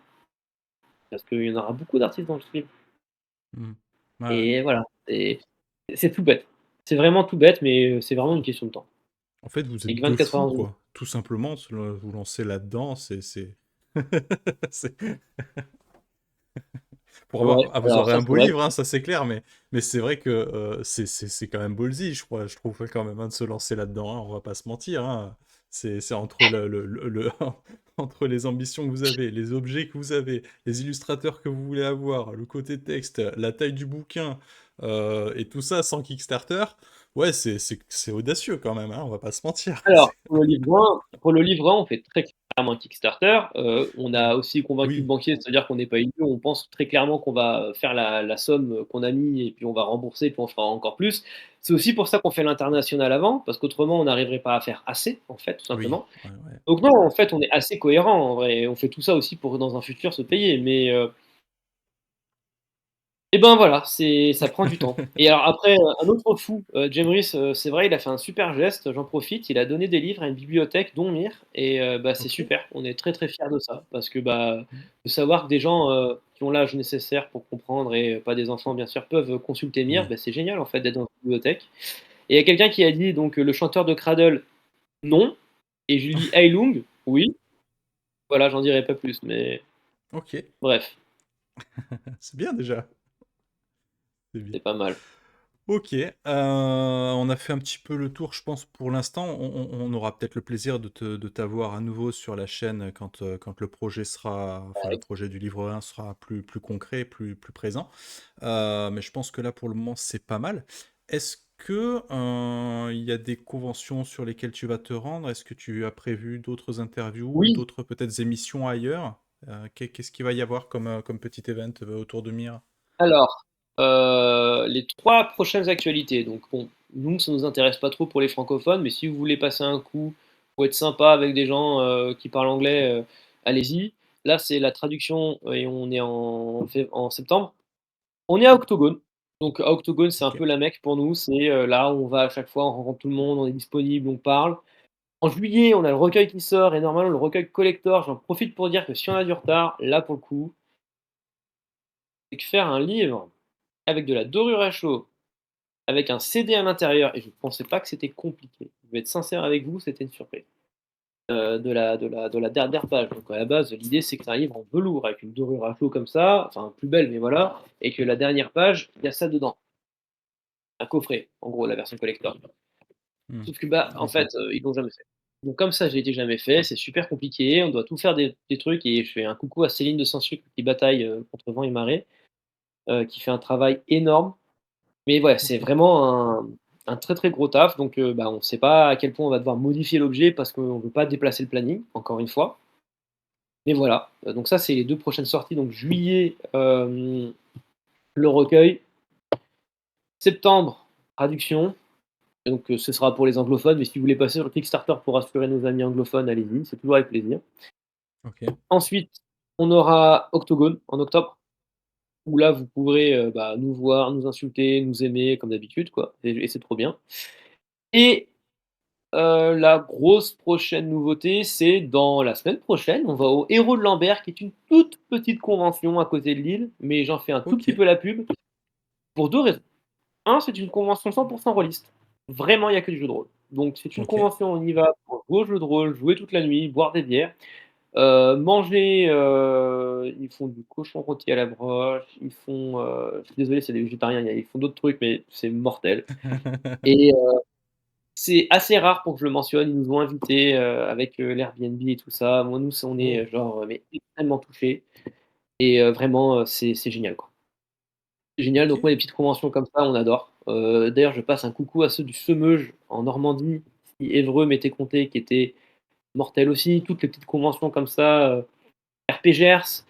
B: parce qu'il y en aura beaucoup d'artistes dans le stream.
A: Mmh. Ouais, ouais.
B: Et voilà, c'est tout bête. C'est vraiment tout bête, mais c'est vraiment une question de temps.
A: En fait, vous
B: Et
A: êtes
B: que
A: 2
B: 24 heures
A: fous,
B: dans une.
A: quoi. Tout simplement, vous lancez là-dedans, c'est c'est pour avoir
B: Ouais,
A: ah, vous
B: alors
A: aurez
B: ça,
A: un
B: c'est
A: beau
B: vrai.
A: livre, hein, ça c'est clair, mais c'est vrai que, c'est quand même ballsy, je crois. Je trouve quand même, hein, de se lancer là-dedans, hein, on va pas se mentir, hein. C'est entre entre les ambitions que vous avez, les objets que vous avez, les illustrateurs que vous voulez avoir, le côté texte, la taille du bouquin, et tout ça sans Kickstarter, ouais, c'est audacieux quand même, hein, on va pas se mentir.
B: Alors, pour le livre 1, on fait très clairement un Kickstarter. On a aussi convaincu le
A: Oui,
B: banquier, c'est-à-dire qu'on n'est pas idiot. On pense très clairement qu'on va faire la somme qu'on a mis et puis on va rembourser, puis on fera encore plus. C'est aussi pour ça qu'on fait l'international avant, parce qu'autrement, on n'arriverait pas à faire assez, en fait, tout
A: oui,
B: simplement.
A: ouais, ouais.
B: Donc non, en fait, on est assez cohérent, en vrai. On fait tout ça aussi pour, dans un futur, se payer. Mais et ben voilà, ça prend du temps. Et alors après, un autre fou, Jemris, c'est vrai, il a fait un super geste, j'en profite, il a donné des livres à une bibliothèque dont Myr et bah, c'est
A: OK.
B: super. On est très, très fiers de ça parce que, bah,
A: Mmh.
B: de savoir que des gens, qui ont l'âge nécessaire pour comprendre et pas des enfants bien sûr, peuvent consulter Myr,
A: Oui.
B: bah, c'est génial en fait d'être dans une bibliothèque. Et il y a quelqu'un qui a dit donc, le chanteur de Cradle, non, et je lis Heilung, oui. Voilà, j'en dirai pas plus, mais
A: OK.
B: bref,
A: C'est bien déjà, c'est bien.
B: c'est pas mal.
A: OK, on a fait un petit peu le tour, je pense, pour l'instant. On aura peut-être le plaisir de t'avoir à nouveau sur la chaîne quand le projet sera enfin, le projet du livre 1 sera plus concret, plus présent. Mais je pense que là, pour le moment, c'est pas mal. Est-ce que, il y a des conventions sur lesquelles tu vas te rendre? Est-ce que tu as prévu d'autres interviews,
B: Oui,
A: d'autres peut-être émissions ailleurs? Qu'est-ce qu'il va y avoir comme petit event, autour de Myr?
B: alors, les 3 prochaines actualités, donc bon, nous, ça nous intéresse pas trop pour les francophones, mais si vous voulez passer un coup, pour être sympa avec des gens, qui parlent anglais, allez-y. Là, c'est la traduction, et on est en septembre. On est à Octogone, donc à Octogone, c'est un
A: OK.
B: peu la Mecque pour nous, c'est, là où on va à chaque fois, on rencontre tout le monde, on est disponible, on parle. En juillet, on a le recueil qui sort et normalement le recueil collector, j'en profite pour dire que si on a du retard, là, pour le coup, c'est que faire un livre avec de la dorure à chaud, avec un CD à l'intérieur, et je ne pensais pas que c'était compliqué. Je vais être sincère avec vous, c'était une surprise. De la dernière page. Donc à la base, l'idée c'est que c'est un livre en velours avec une dorure à chaud comme ça, enfin plus belle, mais voilà, et que la dernière page, il y a ça dedans. Un coffret, en gros, la version collector.
A: Hmm.
B: Sauf que bah en
A: Ok.
B: fait, ils l'ont jamais fait. Donc comme ça, j'ai été jamais fait, c'est super compliqué, on doit tout faire des trucs, et je fais un coucou à Céline de Saint-Sucre qui bataille contre vent et marée, qui fait un travail énorme. Mais ouais, c'est
A: Ok.
B: vraiment un très très gros taf, donc bah, on ne sait pas à quel point on va devoir modifier l'objet parce qu'on ne veut pas déplacer le planning, encore une fois. Mais voilà, donc ça c'est les 2 prochaines sorties, donc juillet, le recueil, septembre, traduction, donc ce sera pour les anglophones, mais si vous voulez passer sur le Kickstarter pour rassurer nos amis anglophones, allez-y, c'est toujours avec plaisir.
A: Ok.
B: Ensuite, on aura Octogone en octobre, où là vous pourrez, bah, nous voir, nous insulter, nous aimer comme d'habitude quoi, et c'est trop bien. Et la grosse prochaine nouveauté, c'est dans la semaine prochaine, on va au Héros de Lambert, qui est une toute petite convention à côté de Lille, mais j'en fais un tout
A: Ok.
B: petit peu la pub, pour 2 raisons. Un, c'est une convention 100% rôliste. Vraiment, il y a que du jeu de rôle. Donc c'est une
A: Ok.
B: convention, on y va pour jouer au jeu de rôle, jouer toute la nuit, boire des bières, manger, ils font du cochon rôti à la broche, ils font, je suis désolé, c'est des végétariens, ils font d'autres trucs, mais c'est mortel. Et c'est assez rare pour que je le mentionne. Ils nous ont invités, avec, l'Airbnb et tout ça. Moi, nous, on est,
A: Oh.
B: genre, mais extrêmement touchés, et vraiment, c'est génial, quoi. C'est génial,
A: Ok.
B: donc moi, les petites conventions comme ça, on adore. D'ailleurs, je passe un coucou à ceux du Semeuge en Normandie, si Évreux m'était compté, qui étaient mortels aussi. Toutes les petites conventions comme ça, RPGers,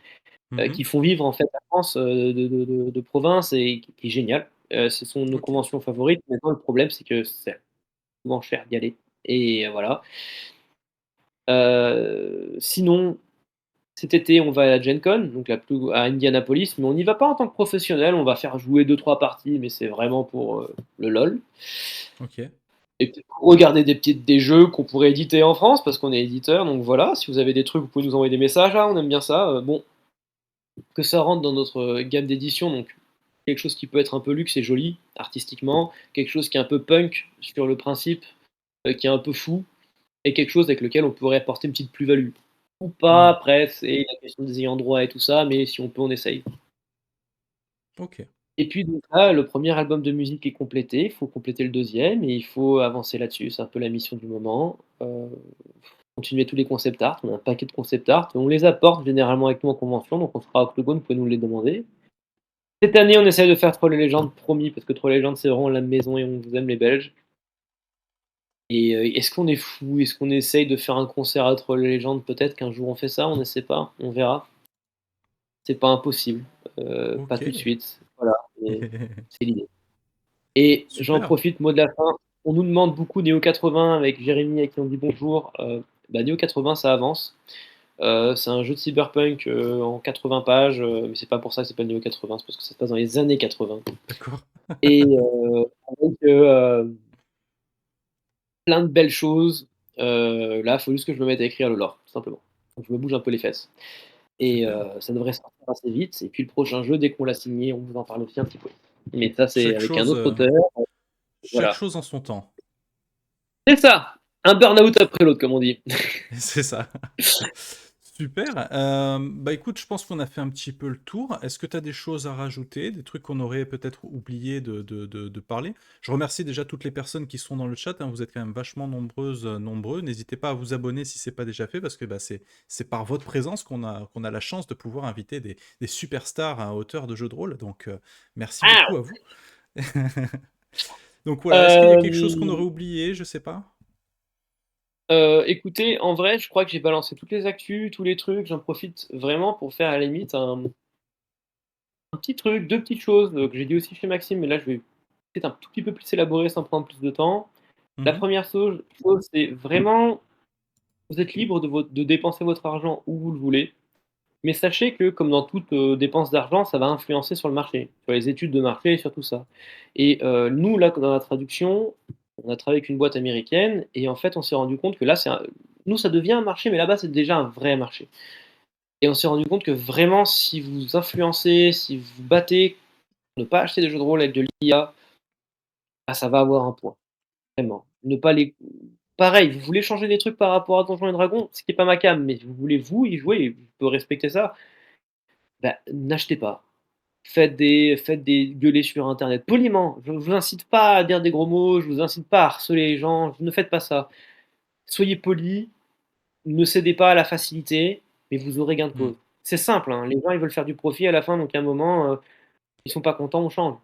B: qui
A: Mhm.
B: font vivre, en fait, la France, de province, et qui est génial. Ce sont nos
A: Ok.
B: conventions favorites. Maintenant, le problème, c'est que c'est souvent cher d'y aller, et voilà. Sinon, cet été, on va à la Gen Con, donc à Indianapolis, mais on n'y va pas en tant que professionnel, on va faire jouer deux trois parties, mais c'est vraiment pour le LOL.
A: Ok.
B: Et puis pour regarder des jeux qu'on pourrait éditer en France, parce qu'on est éditeur, donc voilà, si vous avez des trucs, vous pouvez nous envoyer des messages, ah, on aime bien ça. Bon, que ça rentre dans notre gamme d'édition, donc quelque chose qui peut être un peu luxe et joli, artistiquement, quelque chose qui est un peu punk sur le principe, qui est un peu fou, et quelque chose avec lequel on pourrait apporter une petite plus-value. Ou pas,
A: Hmm.
B: après, c'est la question des ayants droit et tout ça, mais si on peut, on essaye.
A: Ok.
B: Et puis donc là, le premier album de musique est complété, il faut compléter le deuxième et il faut avancer là-dessus, c'est un peu la mission du moment. Continuer tous les concept art, on a un paquet de concept art, on les apporte généralement avec nous en convention, donc on sera à Octogone, vous pouvez nous les demander. Cette année, on essaie de faire Troll et Légende, promis, parce que Troll et Légende, c'est vraiment la maison et on vous aime les Belges. Et est-ce qu'on est fou? Est-ce qu'on essaye de faire un concert à Troll et Légende? Peut-être qu'un jour on fait ça, on ne sait pas, on verra. C'est pas impossible, pas
A: Ok.
B: tout de suite, voilà, et c'est l'idée. Et j'en
A: Super.
B: profite, mot de la fin, on nous demande beaucoup Néo 80 avec Jérémy à qui on dit bonjour. Bah, Néo 80, ça avance. C'est un jeu de cyberpunk en 80 pages, mais c'est pas pour ça que ça s'appelle Néo 80, c'est parce que ça se passe dans les années 80.
A: D'accord.
B: Et avec plein de belles choses. Là, il faut juste que je me mette à écrire le lore, tout simplement. Donc je me bouge un peu les fesses. Et
A: Super.
B: ça devrait sortir assez vite. Et puis le prochain jeu, dès qu'on l'a signé, on vous en parle aussi un petit peu. Mais ça, c'est
A: Chaque
B: avec un
A: chose,
B: autre auteur.
A: chaque
B: Voilà.
A: chose en son temps.
B: C'est ça! Un burn-out après l'autre, comme on dit.
A: C'est ça. Super. Bah écoute, je pense qu'on a fait un petit peu le tour. Est-ce que tu as des choses à rajouter, des trucs qu'on aurait peut-être oublié de parler? Je remercie déjà toutes les personnes qui sont dans le chat, hein. Vous êtes quand même vachement nombreuses, nombreux. N'hésitez pas à vous abonner si c'est pas déjà fait, parce que bah, c'est par votre présence qu'on a la chance de pouvoir inviter des superstars à hauteur de jeu de rôle. Donc merci beaucoup
B: Ah!
A: à vous. Donc voilà, est-ce qu'il y a quelque chose qu'on aurait oublié? Je sais pas.
B: Écoutez, en vrai, je crois que j'ai balancé toutes les actus, tous les trucs. J'en profite vraiment pour faire à la limite un petit truc, deux petites choses que j'ai dit aussi chez Maxime, mais là je vais peut-être un tout petit peu plus élaborer sans prendre plus de temps. La
A: Mhm.
B: première chose, c'est vraiment, vous êtes libre de dépenser votre argent où vous le voulez, mais sachez que, comme dans toute dépense d'argent, ça va influencer sur le marché, sur les études de marché et sur tout ça. Et nous, là, dans la traduction, on a travaillé avec une boîte américaine, et en fait, on s'est rendu compte que là, nous, ça devient un marché, mais là-bas, c'est déjà un vrai marché. Et on s'est rendu compte que vraiment, si vous influencez, si vous vous battez pour ne pas acheter des jeux de rôle avec de l'IA, bah, ça va avoir un poids, vraiment. Ne pas les pareil, vous voulez changer des trucs par rapport à Donjons& et Dragons, ce qui est pas ma came, mais vous voulez vous y jouer et vous pouvez respecter ça, bah, n'achetez pas. Faites des gueuler sur internet poliment. Je vous incite pas à dire des gros mots, je vous incite pas à harceler les gens, ne faites pas ça. Soyez polis, ne cédez pas à la facilité, mais vous aurez gain de
A: Hmm.
B: cause. C'est simple, hein, les gens ils veulent faire du profit à la fin, donc à un moment, ils sont pas contents, on change.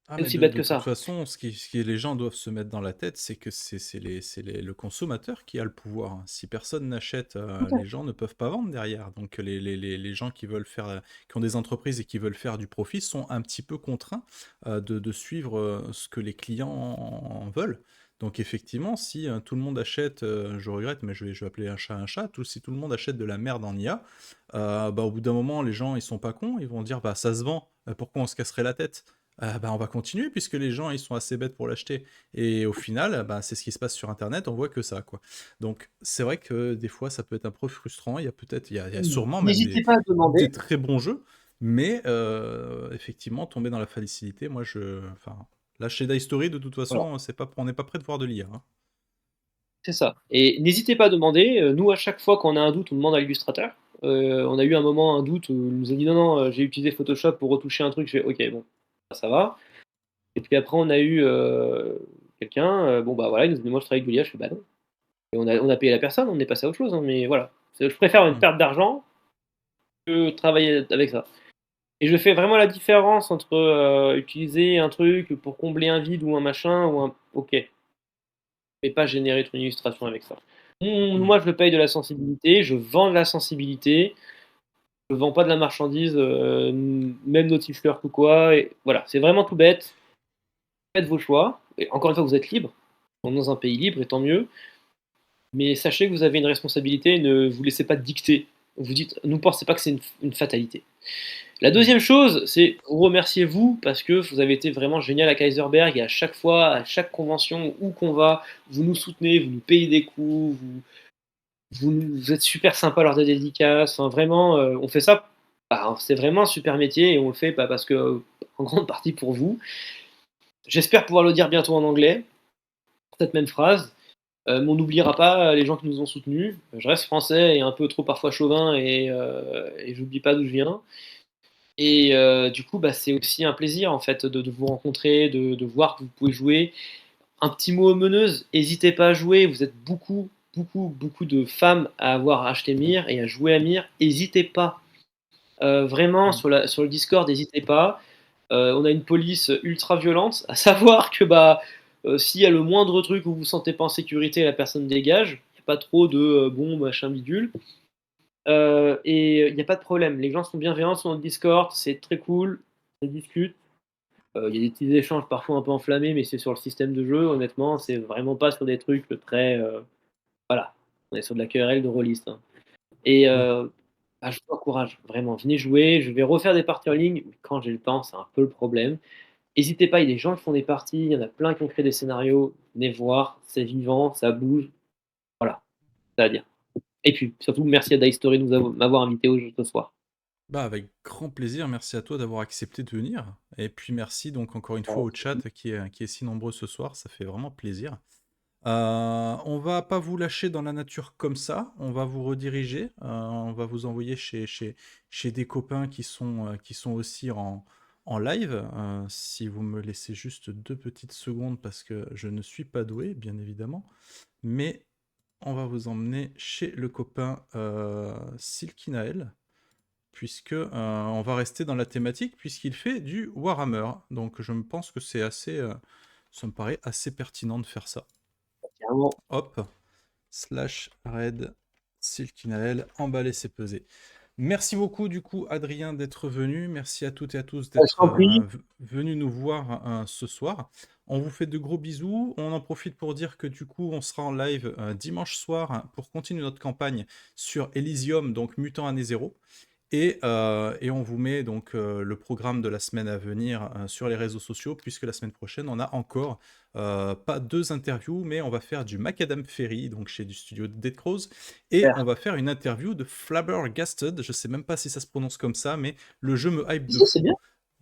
A: Ah,
B: C'est
A: mais
B: aussi
A: de,
B: bête
A: de
B: que
A: toute
B: ça.
A: façon, ce que les gens doivent se mettre dans la tête, c'est que le consommateur qui a le pouvoir, hein. Si personne n'achète, les gens ne peuvent pas vendre derrière. Donc les gens qui veulent faire, qui ont des entreprises et qui veulent faire du profit sont un petit peu contraints de suivre ce que les clients en veulent. Donc effectivement, si tout le monde achète, je regrette, mais je vais appeler un chat, si tout le monde achète de la merde en IA, bah, au bout d'un moment, les gens, ils sont pas cons, ils vont dire, bah ça se vend, pourquoi on se casserait la tête? Bah, on va continuer puisque les gens ils sont assez bêtes pour l'acheter. Et au final, bah, c'est ce qui se passe sur Internet, on voit que ça, quoi. Donc c'est vrai que des fois ça peut être un peu frustrant, il y a sûrement même
B: N'hésitez pas à
A: des
B: demander.
A: très bons jeux, mais effectivement tomber dans la facilité, enfin, là chez Die Story de toute
B: Voilà,
A: façon, on n'est pas prêt de voir de l'IA, hein.
B: c'est ça. Et n'hésitez pas à demander. Nous, à chaque fois qu'on a un doute, on demande à l'illustrateur. On a eu un moment un doute où il nous a dit non, non, j'ai utilisé Photoshop pour retoucher un truc. Je fais ok, bon, ça va. Et puis après, on a eu quelqu'un, bon bah voilà, il nous a dit moi je travaille avec Julia. Je fais bah non. Et on a payé la personne, on est passé à autre chose, hein, mais voilà. Je préfère une
A: Hmm.
B: perte d'argent que travailler avec ça. Et je fais vraiment la différence entre utiliser un truc pour combler un vide ou un machin ou un. Ok, mais pas générer une illustration avec ça.
A: Hmm.
B: Moi, je paye de la sensibilité, je vends de la sensibilité, je vends pas de la marchandise, même notifleur ou quoi. Et voilà, c'est vraiment tout bête. Faites vos choix. Et encore une fois, vous êtes libre. On est dans un pays libre, et tant mieux. Mais sachez que vous avez une responsabilité, ne vous laissez pas dicter. Vous dites, ne pensez pas que c'est une fatalité. La
A: Hmm.
B: deuxième chose, c'est remerciez-vous parce que vous avez été vraiment génial à Kaiserberg et à chaque fois, à chaque convention où qu'on va, vous nous soutenez, vous nous payez des coups, vous êtes super sympa lors des dédicaces. Enfin, vraiment, on fait ça. Bah, c'est vraiment un super métier et on le fait parce que, en grande partie pour vous. J'espère pouvoir le dire bientôt en anglais, cette même phrase. Mais on n'oubliera pas les gens qui nous ont soutenus. Je reste français et un peu trop parfois chauvin et j'oublie pas d'où je viens. Et du coup, bah, c'est aussi un plaisir en fait de vous rencontrer, de voir que vous pouvez jouer. Un petit mot aux meneuses, n'hésitez pas à jouer. Vous êtes beaucoup, beaucoup, beaucoup de femmes à avoir acheté Mir et à jouer à Mir. N'hésitez pas. Vraiment,
A: Hmm.
B: sur le Discord, n'hésitez pas. On a une police ultra violente, à savoir que bah, s'il y a le moindre truc où vous ne vous sentez pas en sécurité, la personne dégage. Il n'y a pas trop de bon, machin, bidule. Et il n'y a pas de problème. Les gens sont bienveillants sur notre Discord, c'est très cool. On discute. Il y a des petits échanges parfois un peu enflammés, mais c'est sur le système de jeu, honnêtement. C'est vraiment pas sur des trucs très. Voilà. On est sur de la QRL de rôliste, hein. Et
A: Oui.
B: bah, je vous encourage, vraiment. Venez jouer. Je vais refaire des parties en ligne, mais quand j'ai le temps, c'est un peu le problème. N'hésitez pas, il y a des gens qui font des parties, il y en a plein qui ont créé des scénarios. Venez voir, c'est vivant, ça bouge. Voilà, ça à dire. Et puis, surtout, merci à Dice Story de m'avoir invité au jeu ce soir.
A: Bah, avec grand plaisir, merci à toi d'avoir accepté de venir. Et puis merci donc encore une fois au chat qui est si nombreux ce soir, ça fait vraiment plaisir. On va pas vous lâcher dans la nature comme ça, on va vous rediriger, on va vous envoyer chez des copains qui sont aussi en live. Si vous me laissez juste 2 petites secondes parce que je ne suis pas doué, bien évidemment, mais on va vous emmener chez le copain Silkinael, puisque on va rester dans la thématique, puisqu'il fait du Warhammer. Donc je me pense que ça me paraît assez pertinent de faire ça.
B: Carrément.
A: Hop, slash red Silkinael, emballer c'est peser. Merci beaucoup du coup Adrien d'être venu, merci à toutes et à tous
B: Je
A: d'être
B: t'en prie.
A: venus nous voir ce soir. On vous fait de gros bisous, on en profite pour dire que du coup on sera en live dimanche soir pour continuer notre campagne sur Elysium, donc Mutant Année Zéro. Et on vous met donc le programme de la semaine à venir sur les réseaux sociaux, puisque la semaine prochaine, on a encore pas 2 interviews, mais on va faire du Macadam Ferry, donc chez du studio Dead Crows, et on
B: Super.
A: va faire une interview de Flabbergasted. Je sais même pas si ça se prononce comme ça, mais le jeu me hype de
B: Si, c'est
A: fou.
B: bien.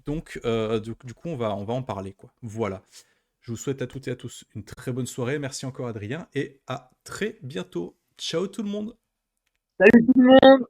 A: Donc, du coup, on va en parler, quoi. Voilà. Je vous souhaite à toutes et à tous une très bonne soirée. Merci encore, Adrien, et à très bientôt. Ciao tout le monde!
B: Salut tout le monde!